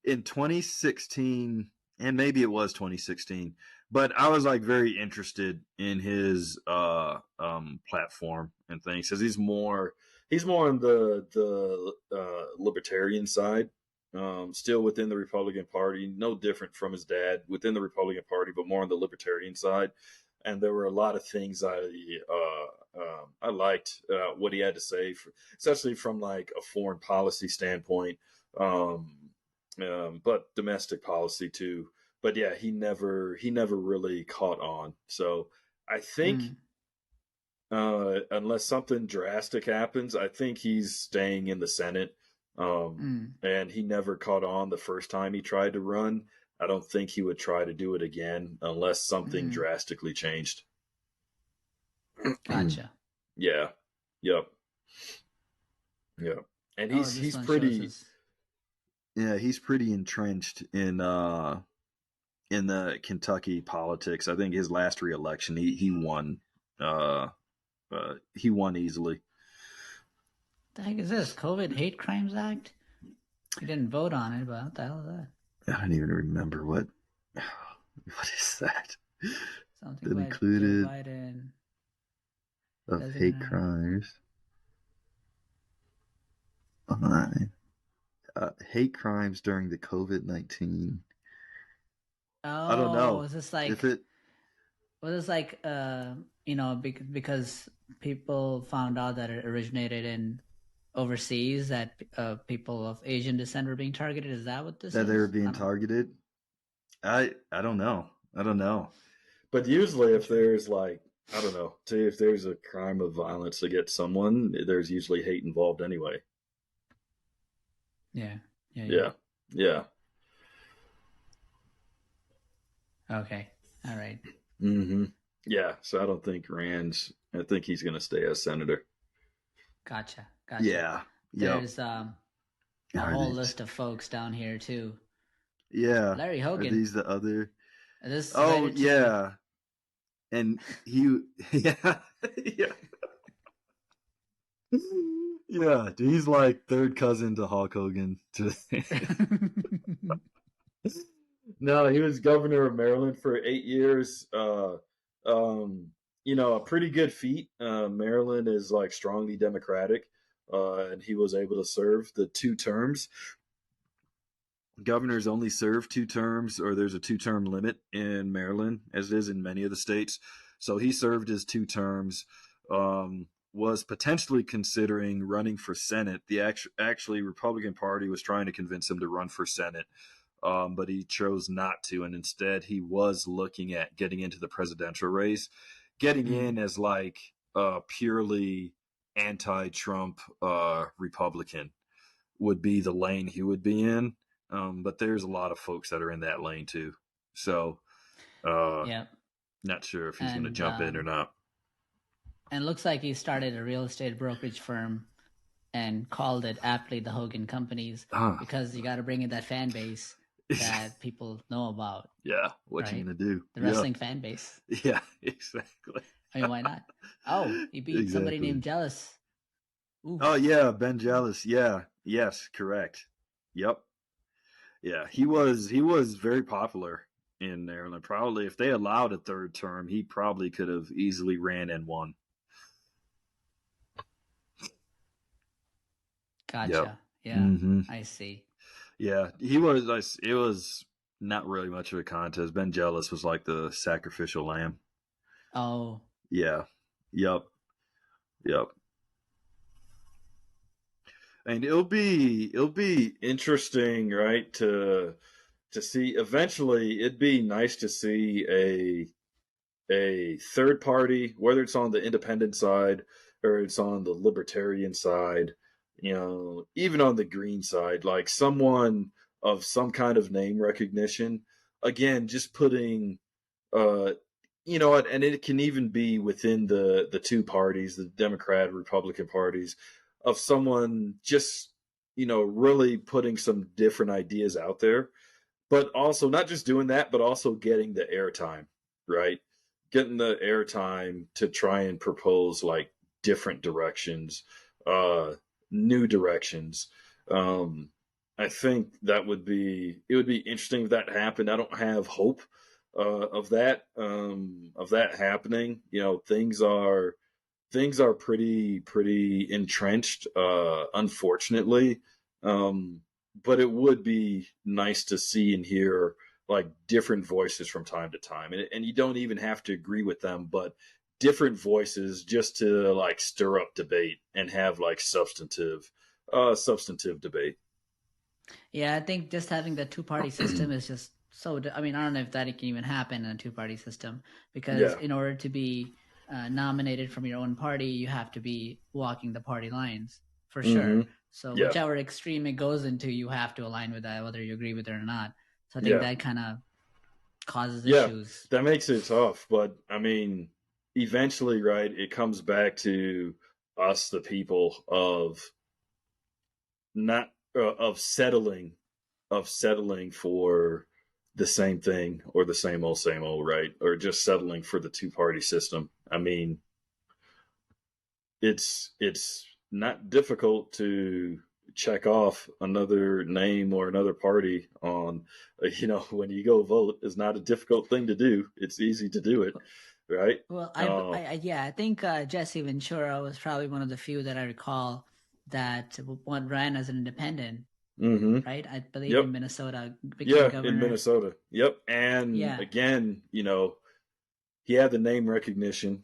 in 2016, and maybe it was 2016. But I was like very interested in his platform and things because he's more on the libertarian side, still within the Republican Party, no different from his dad within the Republican Party, but more on the libertarian side. And there were a lot of things I liked what he had to say, especially from like a foreign policy standpoint, but domestic policy too. But yeah, he never really caught on. So I think unless something drastic happens, I think he's staying in the Senate. And he never caught on the first time he tried to run. I don't think he would try to do it again unless something drastically changed. Gotcha. Yeah. Yep. Yeah. And he's pretty he's pretty entrenched in the Kentucky politics. I think his last re-election he won. He won easily. The heck is this? COVID Hate Crimes Act? He didn't vote on it, but what the hell is that? I don't even remember what is that? Something that about included Joe Biden of hate crimes. Hate crimes during the COVID-19. Oh, I don't know. Was this like? Was this like? Because people found out that it originated in overseas, that people of Asian descent were being targeted. Is that what this is? That they were being targeted? I don't know. But usually if there's like, I don't know, say if there's a crime of violence against someone, there's usually hate involved anyway. Yeah. Okay. All right. Mm-hmm. Yeah. So I don't think I think he's going to stay as senator. Gotcha. Yeah. There's a whole list of folks down here too. Yeah. Larry Hogan. Are these the other? Yeah. And he, yeah. Yeah, he's like third cousin to Hulk Hogan. No, he was governor of Maryland for 8 years. A pretty good feat. Maryland is like strongly Democratic, and he was able to serve the 2 terms. Governors only serve 2 terms, or there's a 2-term limit in Maryland, as it is in many of the states. So he served his 2 terms. Was potentially considering running for Senate. The actually Republican Party was trying to convince him to run for Senate, but he chose not to, and instead he was looking at getting into the presidential race, getting in as like a purely anti-Trump Republican would be the lane he would be in. But there's a lot of folks that are in that lane too. So, not sure if he's going to jump in or not. And it looks like he started a real estate brokerage firm and called it aptly the Hogan Companies because you got to bring in that fan base that people know about. Yeah, what you going to do? The wrestling fan base. Yeah, exactly. I mean, why not? Oh, he beat somebody named Jealous. Ooh. Oh, yeah, Ben Jealous. Yeah, yes, correct. Yep. Yeah, he was very popular in Maryland. Probably if they allowed a 3rd term, he probably could have easily ran and won. Gotcha. Yep. Yeah, I see. Yeah, it was not really much of a contest. Ben Jealous was like the sacrificial lamb. Oh. Yeah. Yep. And it'll be interesting, right, to see. Eventually, it'd be nice to see a third party, whether it's on the independent side or it's on the libertarian side, even on the green side, like someone of some kind of name recognition. Again, just putting, and it can even be within the 2 parties, the Democrat, Republican parties, of someone just, really putting some different ideas out there, but also not just doing that, but also getting the airtime, right? Getting the airtime to try and propose like different directions, new directions. I think it would be interesting if that happened. I don't have hope of that happening. Things are pretty entrenched, unfortunately. But it would be nice to see and hear like different voices from time to time. And you don't even have to agree with them, but different voices just to like stir up debate and have like substantive debate. Yeah, I think just having the 2-party system is just so, I mean, I don't know if that can even happen in a 2-party system, because in order to be nominated from your own party, you have to be walking the party lines for sure. So whichever extreme it goes into, you have to align with that, whether you agree with it or not. So I think that kind of causes issues. That makes it tough. But I mean, eventually, right, it comes back to us, the people, of settling for the same thing or the same old, right? Or just settling for the two-party system. I mean, it's not difficult to check off another name or another party on, when you go vote. It's not a difficult thing to do. It's easy to do it, right? Well, I think Jesse Ventura was probably one of the few that I recall that ran as an independent. Mm-hmm. Right? I believe in Minnesota. Governor. In Minnesota. Yep. And again, he had the name recognition,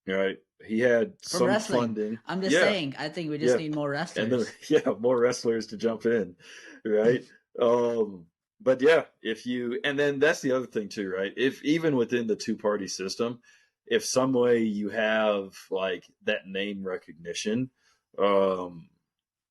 right? He had some funding. I'm just saying, I think we just need more wrestlers. And more wrestlers to jump in, right? But and then that's the other thing too, right? If even within the two-party system, if some way you have like that name recognition,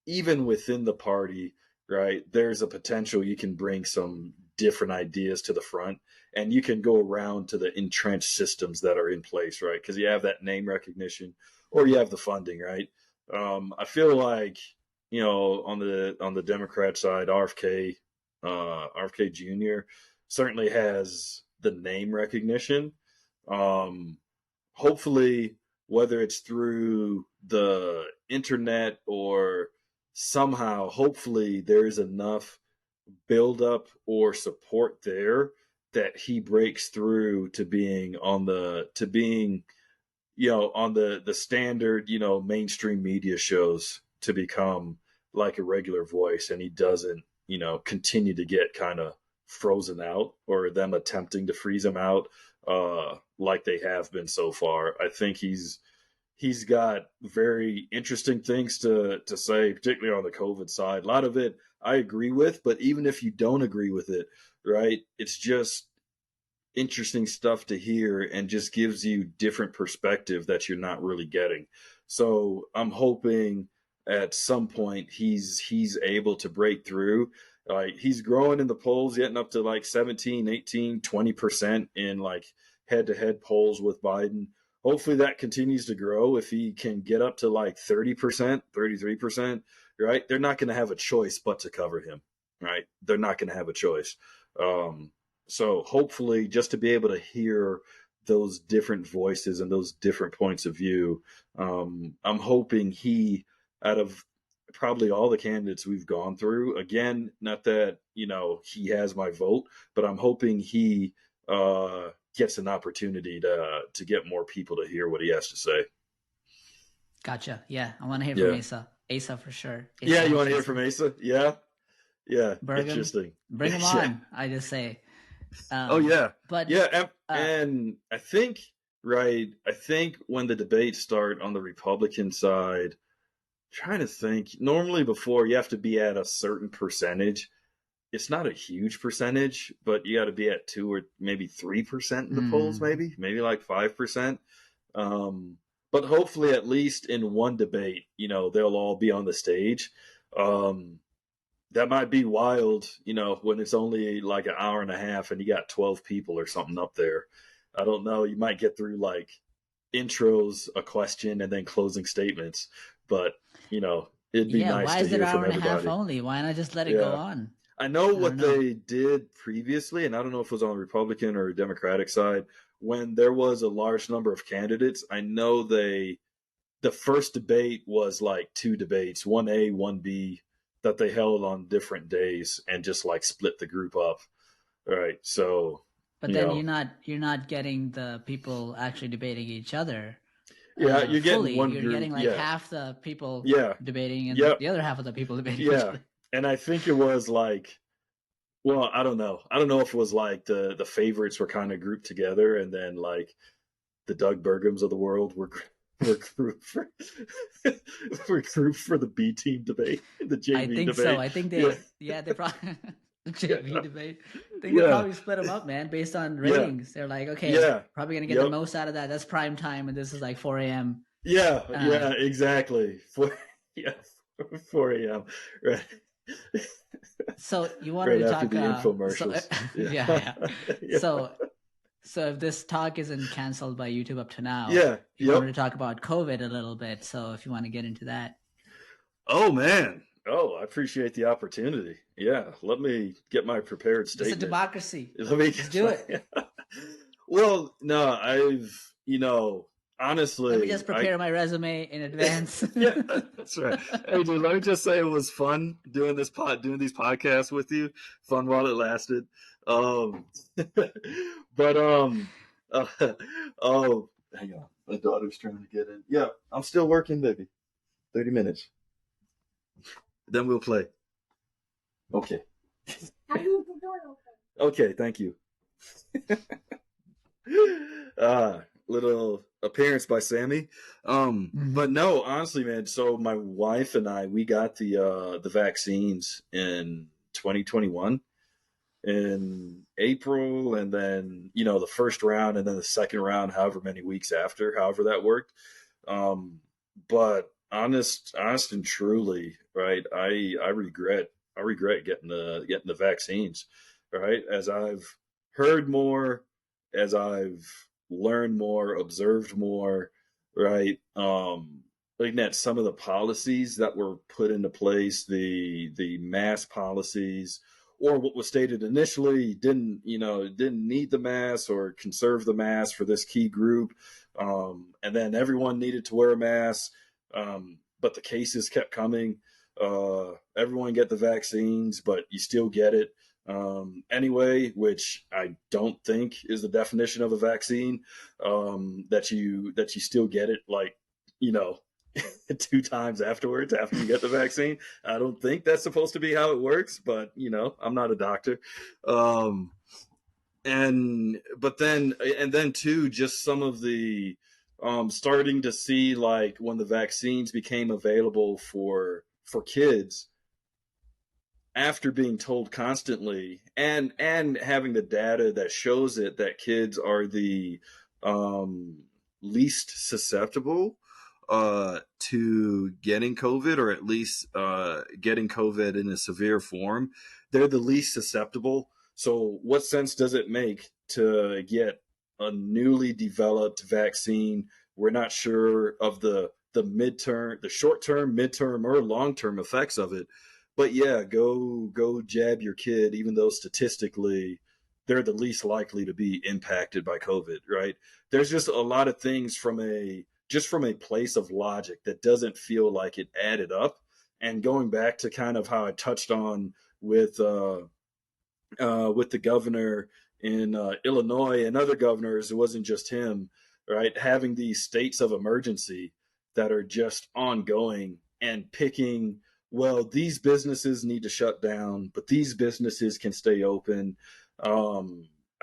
even within the party, right, there's a potential you can bring some different ideas to the front, and you can go around to the entrenched systems that are in place, right? Because you have that name recognition, or you have the funding, right? I feel like, on the Democrat side, RFK Jr. certainly has the name recognition. Hopefully, whether it's through the internet or somehow, hopefully there is enough buildup or support there that he breaks through to being on the standard, mainstream media shows, to become like a regular voice, and he doesn't, continue to get kind of frozen out, or them attempting to freeze him out like they have been so far. I think he's got very interesting things to say, particularly on the COVID side. A lot of it I agree with, but even if you don't agree with it, right, it's just interesting stuff to hear and just gives you different perspective that you're not really getting. So I'm hoping at some point he's able to break through. He's growing in the polls, getting up to like 17, 18, 20% in like head-to-head polls with Biden. Hopefully that continues to grow. If he can get up to like 30%, 33%, right, they're not going to have a choice but to cover him, right? They're not going to have a choice. So hopefully, just to be able to hear those different voices and those different points of view, I'm hoping he, out of probably all the candidates we've gone through, again, not that, he has my vote, but I'm hoping he gets an opportunity to get more people to hear what he has to say. Gotcha. Yeah, I want to hear from Asa. Asa for sure. Asa, you want to hear from Asa? Yeah. Burgum, interesting. Bring him on, I just say. But and I think, right, when the debates start on the Republican side, trying to think, normally before you have to be at a certain percentage. It's not a huge percentage, but you got to be at 2 or maybe 3% in the polls, maybe like 5%. But hopefully at least in one debate, they'll all be on the stage. That might be wild, when it's only like an hour and a half and you got 12 people or something up there. I don't know. You might get through like intros, a question, and then closing statements. But, it'd be nice to hear from everybody. Why is it an hour and a half only? Why not just let it go on? I know what they did previously, and I don't know if it was on the Republican or Democratic side, when there was a large number of candidates. I know the first debate was like 2 debates, 1A, 1B, that they held on different days and just like split the group up. All right. So, but then you're not getting the people actually debating each other. Yeah, you're getting fully. one You're group. getting like half the people debating and the other half of the people debating each other. And I think it was like, well, I don't know. I don't know if it was like the favorites were kind of grouped together, and then like the Doug Burgums of the world were grouped for the B team debate, the JV I think debate. so. I think they probably the JV debate. I think they probably split them up, man, based on ratings. They're like, okay, probably gonna get the most out of that. That's prime time, and this is like 4 a.m. Yeah, exactly. 4 a.m. Right. So you wanted right to after talk the infomercials. yeah. Yeah. So if this talk isn't canceled by YouTube up to now, Yeah. you wanted to talk about COVID a little bit. So if you want to get into that. Oh man. Oh, I appreciate the opportunity. Yeah. Let me get my prepared statement. It's a democracy. Let me Let's do it. Well, no, honestly, let me just prepare my resume in advance. Yeah, that's right. Hey, dude, let me just say it was fun doing these podcasts with you. Fun while it lasted. Oh, hang on. My daughter's trying to get in. Yeah, I'm still working, baby. 30 minutes. Then we'll play. Okay. Okay, thank you. Little appearance by Sammy. But no, honestly, man. So my wife and I, we got the vaccines in 2021 in April, and then the first round, and then the second round, however many weeks after, however that worked. But honest and truly, right? I regret getting the vaccines, right? As I've heard more, as I've learned more, observed more, right? Looking at some of the policies that were put into place, the mask policies, or what was stated initially, didn't need the mask or conserve the mask for this key group, and then everyone needed to wear a mask, but the cases kept coming. Everyone get the vaccines, but you still get it anyway, which I don't think is the definition of a vaccine. That you still get it, 2 times after you get the vaccine. I don't think that's supposed to be how it works, but I'm not a doctor. And then too, just some of the starting to see, like, when the vaccines became available for kids, after being told constantly and having the data that shows it, that kids are the least susceptible to getting COVID, or at least getting COVID in a severe form. They're the least susceptible. So what sense does it make to get a newly developed vaccine? We're not sure of the short-term, midterm, or long-term effects of it. But yeah, go jab your kid, even though statistically they're the least likely to be impacted by COVID, right? There's just a lot of things from a place of logic that doesn't feel like it added up. And going back to kind of how I touched on with the governor in Illinois and other governors, it wasn't just him, right? Having these states of emergency that are just ongoing and picking, well, these businesses need to shut down, but these businesses can stay open. I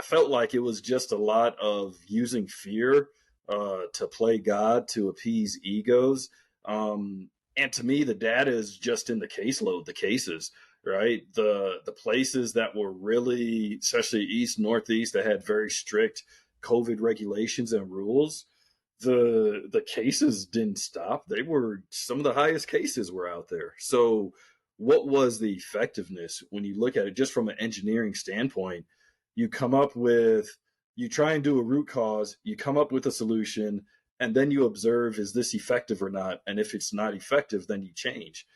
felt like it was just a lot of using fear to play God, to appease egos. And to me, the data is just in the caseload, the cases, right? The places that were really, especially East, Northeast, that had very strict COVID regulations and rules, the cases didn't stop. They were, some of the highest cases were out there. So what was the effectiveness when you look at it just from an engineering standpoint? You try and do a root cause, you come up with a solution, and then you observe, is this effective or not? And if it's not effective, then you change.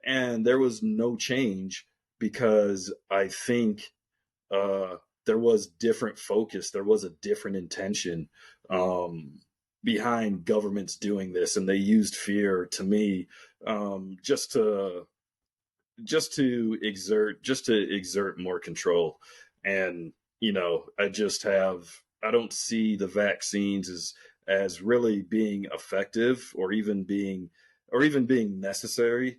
And there was no change, because I think there was different focus. There was a different intention behind governments doing this. And they used fear, to me, just to exert more control. And I don't see the vaccines as really being effective, or even being necessary.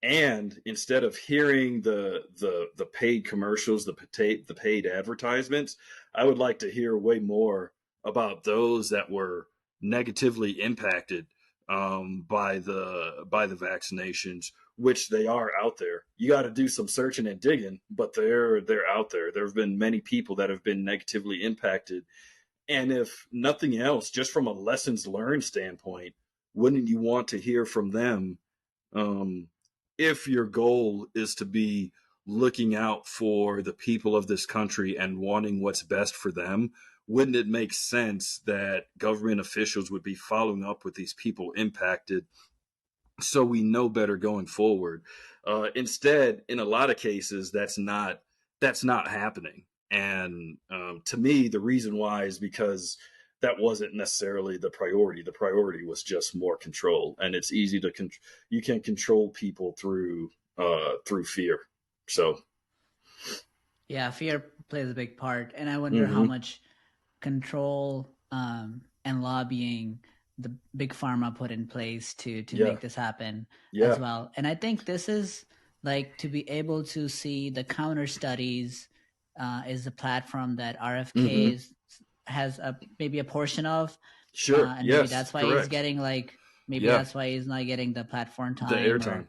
And instead of hearing the paid commercials, the paid advertisements, I would like to hear way more about those that were negatively impacted by the vaccinations, which they are out there. You got to do some searching and digging, but they're out there. There have been many people that have been negatively impacted. And if nothing else, just from a lessons learned standpoint, wouldn't you want to hear from them if your goal is to be looking out for the people of this country and wanting what's best for them, wouldn't it make sense that government officials would be following up with these people impacted so we know better going forward? Instead, in a lot of cases, that's not happening. And to me, the reason why is because that wasn't necessarily the priority. The priority was just more control, and it's easy to you can control people through fear. So, yeah, fear plays a big part, and I wonder how much control and lobbying the big pharma put in place to make this happen as well. And I think this is like, to be able to see the counter studies is a platform that RFK has maybe a portion of. Sure. And maybe that's why he's getting that's why he's not getting the platform time. The airtime.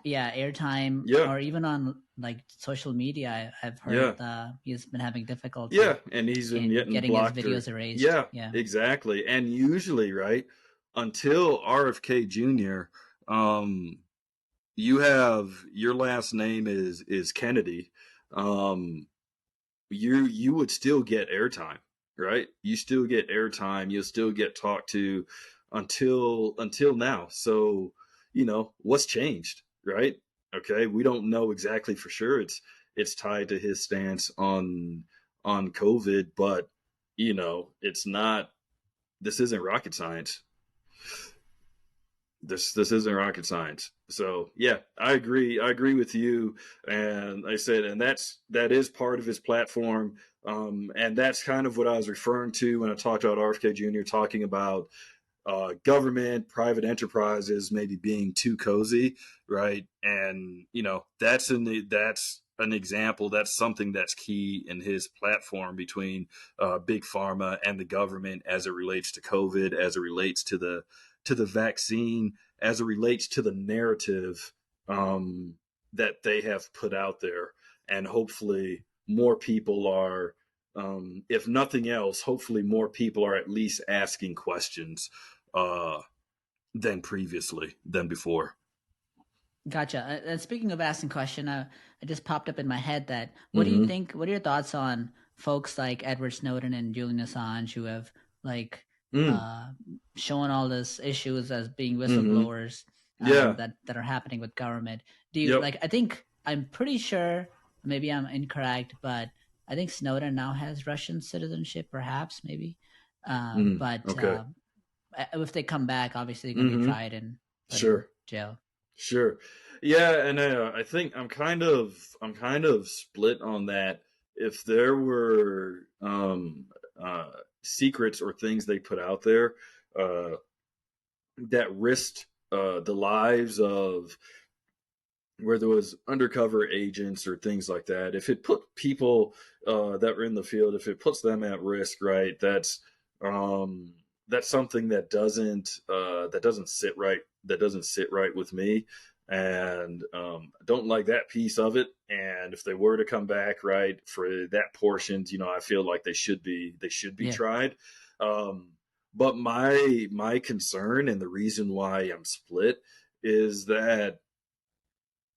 Airtime. Yeah. Or even on like social media, I've heard he's been having difficulty. Yeah, and he's been getting blocked his videos erased. Yeah, exactly. And usually, right, until RFK Jr., you have your last name is Kennedy. You would still get airtime, right? You still get airtime. You'll still get talked to until now. So, what's changed, right? Okay, we don't know exactly for sure. It's tied to his stance on COVID, but it's not. This isn't rocket science. This isn't rocket science. So yeah, I agree. I agree with you. And I said, and that is part of his platform. And that's kind of what I was referring to when I talked about RFK Jr. talking about government, private enterprises maybe being too cozy, right? And that's an example. That's something that's key in his platform between big pharma and the government as it relates to COVID, as it relates to the vaccine, as it relates to the narrative that they have put out there. And hopefully more people are, if nothing else, hopefully more people are at least asking questions than before. Gotcha. And speaking of asking question, it just popped up in my head that what do you think? What are your thoughts on folks like Edward Snowden and Julian Assange who have shown all these issues as being whistleblowers that are happening with government? Do you I think I'm pretty sure, maybe I'm incorrect, but I think Snowden now has Russian citizenship, perhaps, maybe. If they come back, obviously they're going to be tried and put in jail. Sure. Yeah, and I think I'm kind of split on that. If there were secrets or things they put out there that risked the lives of, where there was undercover agents or things like that, if it put people that were in the field, if it puts them at risk, right, that's something that doesn't sit right. That doesn't sit right with me, and don't like that piece of it. And if they were to come back, right, for that portions, I feel like they should be tried. But my concern, and the reason why I'm split, is that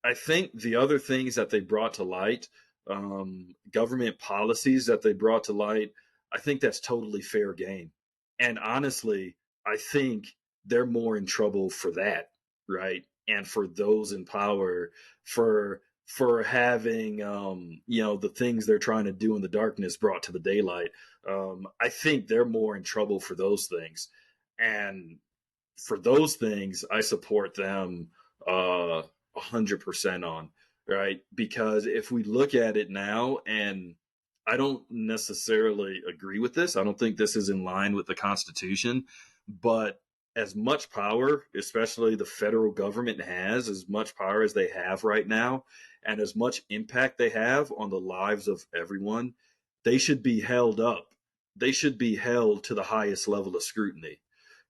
I think the other things that they brought to light, government policies that they brought to light, I think that's totally fair game. And honestly, I think they're more in trouble for that, right? And for those in power, for having the things they're trying to do in the darkness brought to the daylight. I think they're more in trouble for those things. And for those things, I support them 100% on, right? Because if we look at it now, and I don't necessarily agree with this, I don't think this is in line with the Constitution, but as much power, especially the federal government has, as much power as they have right now, and as much impact they have on the lives of everyone, they should be held up. They should be held to the highest level of scrutiny,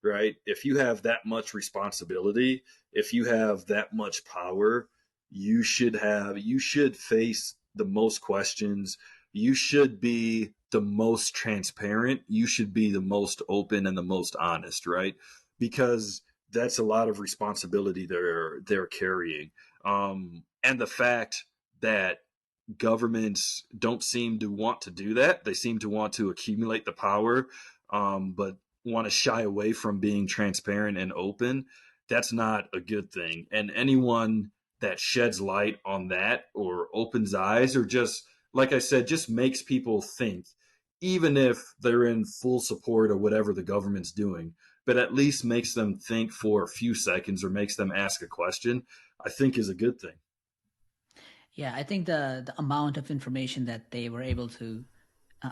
right? If you have that much responsibility, if you have that much power, you should face the most questions. You should be the most transparent. You should be the most open and the most honest, right? Because that's a lot of responsibility they're carrying. And the fact that governments don't seem to want to do that. They seem to want to accumulate the power, but want to shy away from being transparent and open. That's not a good thing. And anyone that sheds light on that or opens eyes or just, like I said, just makes people think, even if they're in full support of whatever the government's doing, but at least makes them think for a few seconds or makes them ask a question, I think is a good thing. Yeah, I think the amount of information that they were able to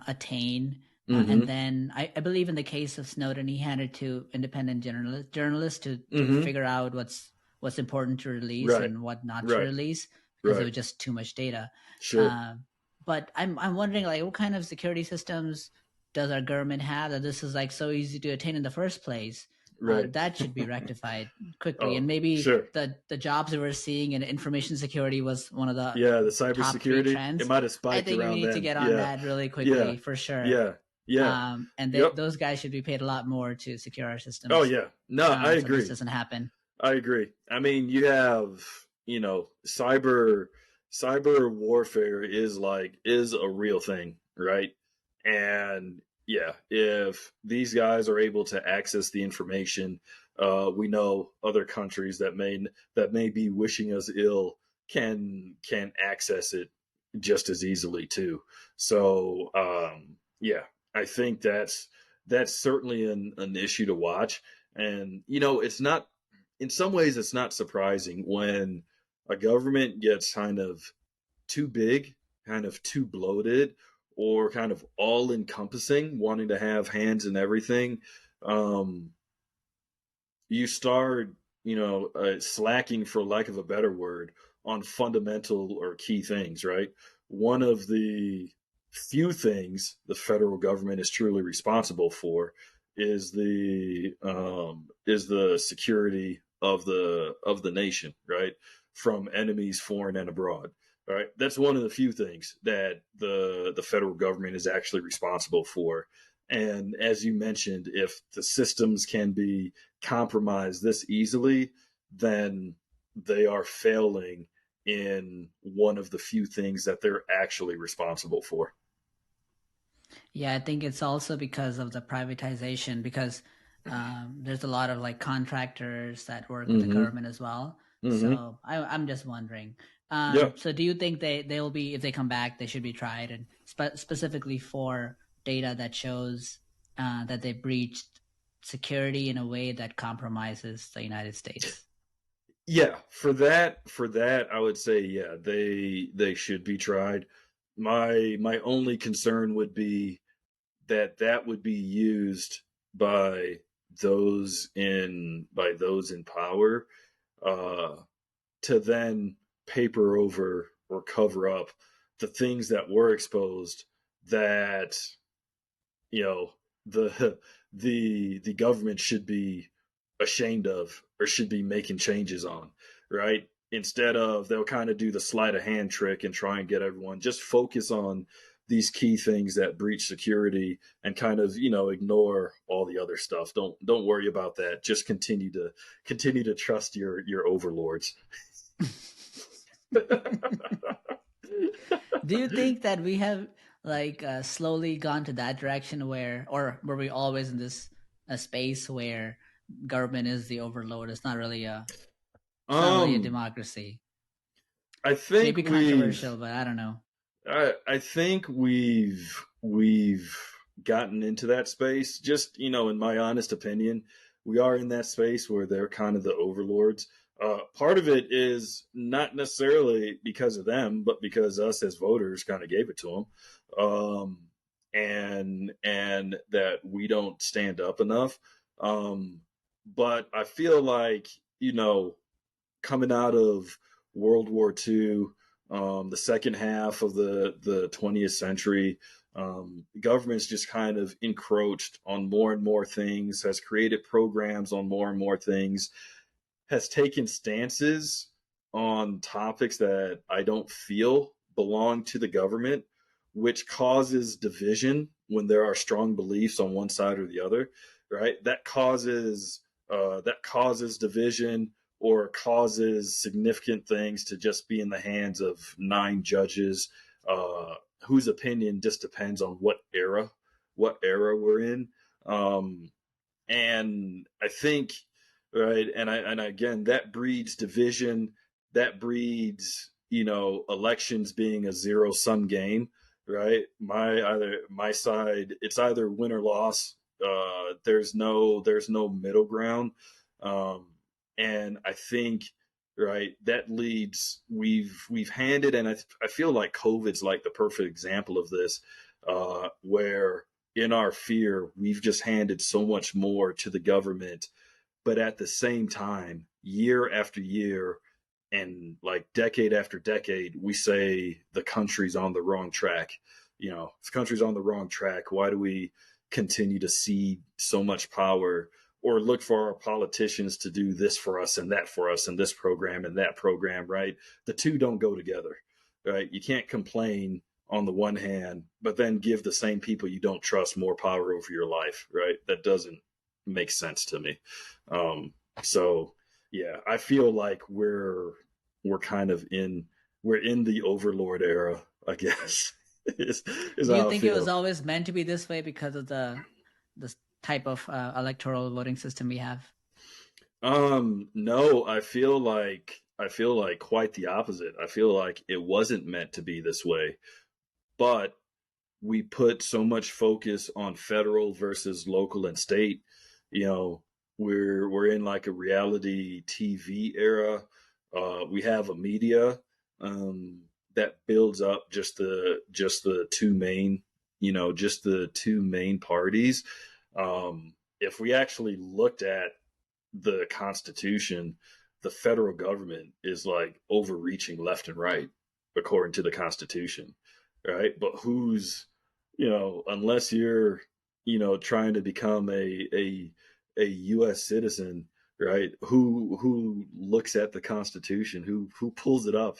attain, and then I believe in the case of Snowden, he handed to independent journalists to figure out what's important to release and what not to release, because it was just too much data. Sure. But I'm wondering, like, what kind of security systems does our government have that this is like so easy to attain in the first place? Right. That should be rectified quickly. And maybe the jobs that we're seeing in information security was one of the the cybersecurity trends. It might have spiked. I think we need to get on that really quickly for sure. And those guys should be paid a lot more to secure our systems. Oh yeah, no, I agree. So this doesn't happen. I agree. I mean, you have cyber warfare is a real thing, right? And yeah, if these guys are able to access the information, we know other countries that may be wishing us ill can access it just as easily too. So I think that's certainly an issue to watch. And it's not, in some ways, it's not surprising when a government gets kind of too big, kind of too bloated, or kind of all-encompassing, wanting to have hands in everything. You start, slacking, for lack of a better word, on fundamental or key things, right? One of the few things the federal government is truly responsible for is the security of the nation, right? From enemies, foreign and abroad. All right, that's one of the few things that the federal government is actually responsible for. And as you mentioned, if the systems can be compromised this easily, then they are failing in one of the few things that they're actually responsible for. Yeah, I think it's also because of the privatization, because there's a lot of contractors that work with the government as well. So I'm just wondering. So do you think they'll be, if they come back, they should be tried, and specifically for data that shows that they breached security in a way that compromises the United States? Yeah, for that, I would say, they should be tried. My only concern would be that would be used by those in power to then paper over or cover up the things that were exposed that the government should be ashamed of or should be making changes on, right? Instead of, they'll kind of do the sleight of hand trick and try and get everyone just focus on these key things that breach security and kind of ignore all the other stuff. Don't worry about that. Just continue to trust your overlords. Do you think that we have slowly gone to that direction where we always in this space where government is the overlord? It's not really a democracy. I think maybe controversial, but I don't know. I think we've gotten into that space. Just in my honest opinion, we are in that space where they're kind of the overlords. Part of it is not necessarily because of them, but because us as voters kind of gave it to them, and that we don't stand up enough. But I feel like coming out of World War II, the second half of the 20th century, government's just kind of encroached on more and more things, has created programs on more and more things, has taken stances on topics that I don't feel belong to the government, which causes division when there are strong beliefs on one side or the other, right? That causes that causes division or causes significant things to just be in the hands of 9 judges, whose opinion just depends on what era we're in. And I think, right, and again, that breeds division, that breeds, elections being a zero-sum game, right? My side, it's either win or loss. There's no middle ground. And I think, right, that leads, we've handed, and I feel like COVID's like the perfect example of this, where in our fear, we've just handed so much more to the government, but at the same time, year after year, and like decade after decade, we say the country's on the wrong track. If the country's on the wrong track, why do we continue to cede so much power or look for our politicians to do this for us and that for us and this program and that program, right? The two don't go together, right? You can't complain on the one hand, but then give the same people you don't trust more power over your life, right? That doesn't make sense to me. So yeah, I feel like we're kind of in the overlord era, I guess. Do you think it was always meant to be this way because of the type of electoral voting system we have? No, I feel like quite the opposite. I feel like it wasn't meant to be this way, but we put so much focus on federal versus local and state. We're in like a reality TV era. We have a media that builds up just the two main, just the two main parties. If we actually looked at the Constitution, the federal government is like overreaching left and right, according to the Constitution, right? But who's, unless you're, trying to become a U.S. citizen, right? Who looks at the Constitution, who pulls it up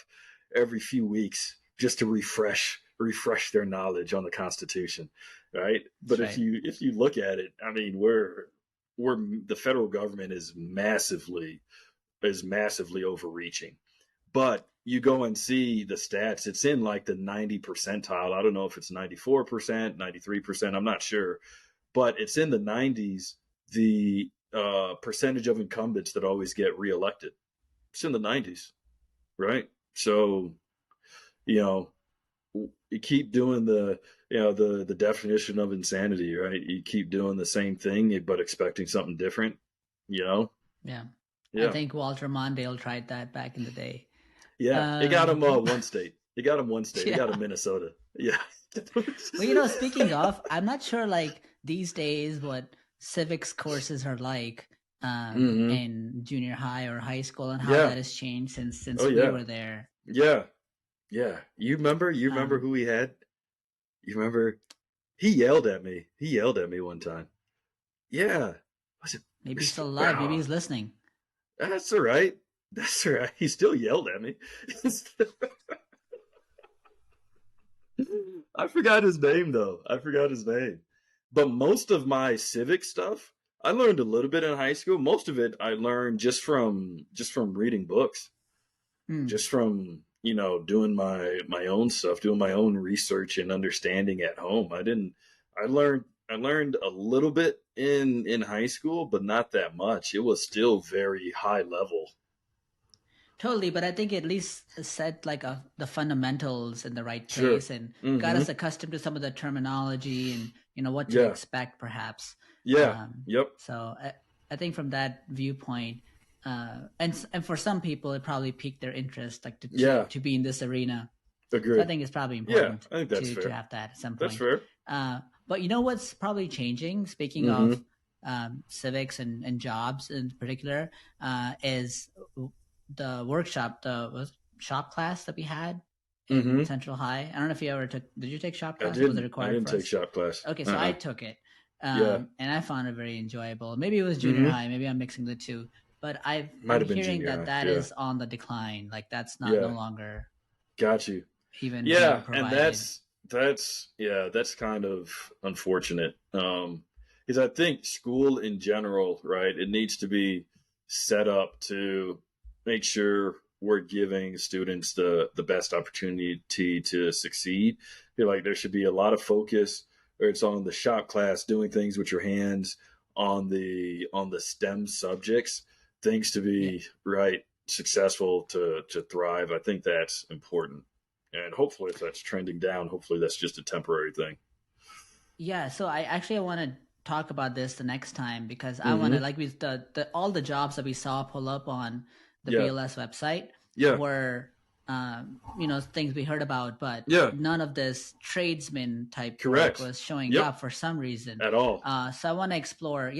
every few weeks just to refresh their knowledge on the Constitution, right? But right. If you look at it, I mean, the federal government is massively overreaching. But you go and see the stats, it's in like the 90 percentile. I don't know if it's 94%, 93%, I'm not sure. But it's in the 90s, the percentage of incumbents that always get reelected. It's in the 90s, right? So, you keep doing the definition of insanity, right? You keep doing the same thing, but expecting something different, Yeah. I think Walter Mondale tried that back in the day. Yeah, it got him one state. It got him one state. It got him Minnesota. Yeah. Well, speaking of, I'm not sure like these days what civics courses are like in junior high or high school and how that has changed since we were there. Yeah. Yeah. You remember who he had? You remember? He yelled at me. One time. Yeah. Was it? Maybe he's still alive. Maybe he's listening. That's all right. He still yelled at me. I forgot his name though. But most of my civic stuff, I learned a little bit in high school. Most of it I learned just from reading books. Just from, doing my own stuff, doing my own research and understanding at home. I learned a little bit in high school, but not that much. It was still very high level. Totally, but I think at least set like the fundamentals in the right place and got us accustomed to some of the terminology and what to expect, perhaps. Yeah. Yep. So I think from that viewpoint, and for some people, it probably piqued their interest, like to be in this arena. Agreed. So I think it's probably important I think that's fair. To have that at some point. That's fair. But what's probably changing, speaking of civics and jobs in particular, is the workshop, the shop class that we had in Central High. I don't know if you ever did you take shop class? Was it required? I didn't take shop class. Okay, so I took it. And I found it very enjoyable. Maybe it was junior high. Maybe I'm mixing the two. But I'm hearing that is on the decline. Like that's not no longer. Got you. Even and that's kind of unfortunate. Because I think school in general, right, it needs to be set up to make sure we're giving students the best opportunity to succeed. I feel like there should be a lot of focus, or it's on the shop class, doing things with your hands, on the STEM subjects, things to be right successful to thrive. I think that's important. And hopefully if that's trending down, hopefully that's just a temporary thing. Yeah, so I want to talk about this the next time, because I want to, like, all the jobs that we saw pull up on the BLS website were things we heard about, but none of this tradesman type work was showing up for some reason at all. So I want to explore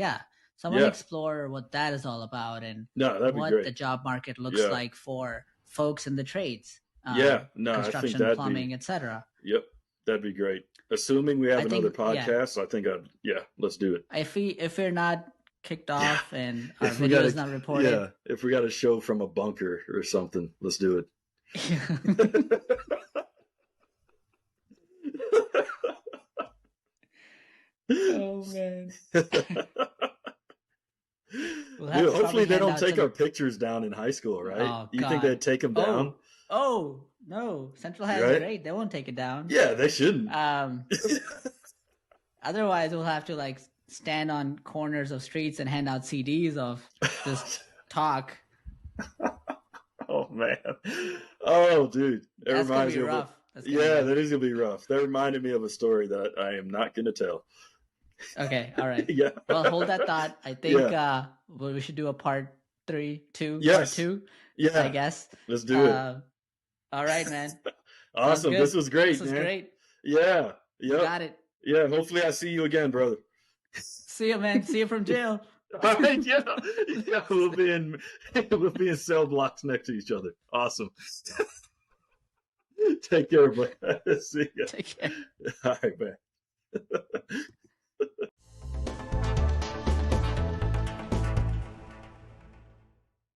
explore what that is all about, and what the job market looks like for folks in the trades. Construction, plumbing, etc. Yep, that'd be great. Assuming we have another podcast, I think let's do it. If we're not kicked off and our video is not reported, if we got a show from a bunker or something, let's do it. Oh man. Dude, hopefully they don't take our pictures down in high school, right? Oh, you think they'd take them down? Oh no, Central has it great. They won't take it down. Yeah, they shouldn't. Otherwise, we'll have to like stand on corners of streets and hand out CDs of this talk. Oh man. Oh dude. That's gonna be rough. That is gonna be rough. That reminded me of a story that I am not gonna tell. Okay, all right. Yeah. Well, hold that thought. I think we should do a part 2. Part 2. Yeah. I guess. Let's do it. All right, man. Awesome. This was great. This was great. Yeah. Yeah. Got it. Yeah. Hopefully I see you again, brother. See you, man. See you from jail. All right. Yeah. We'll be in cell blocks next to each other. Awesome. Take care, buddy. See ya. Take care. All right, man.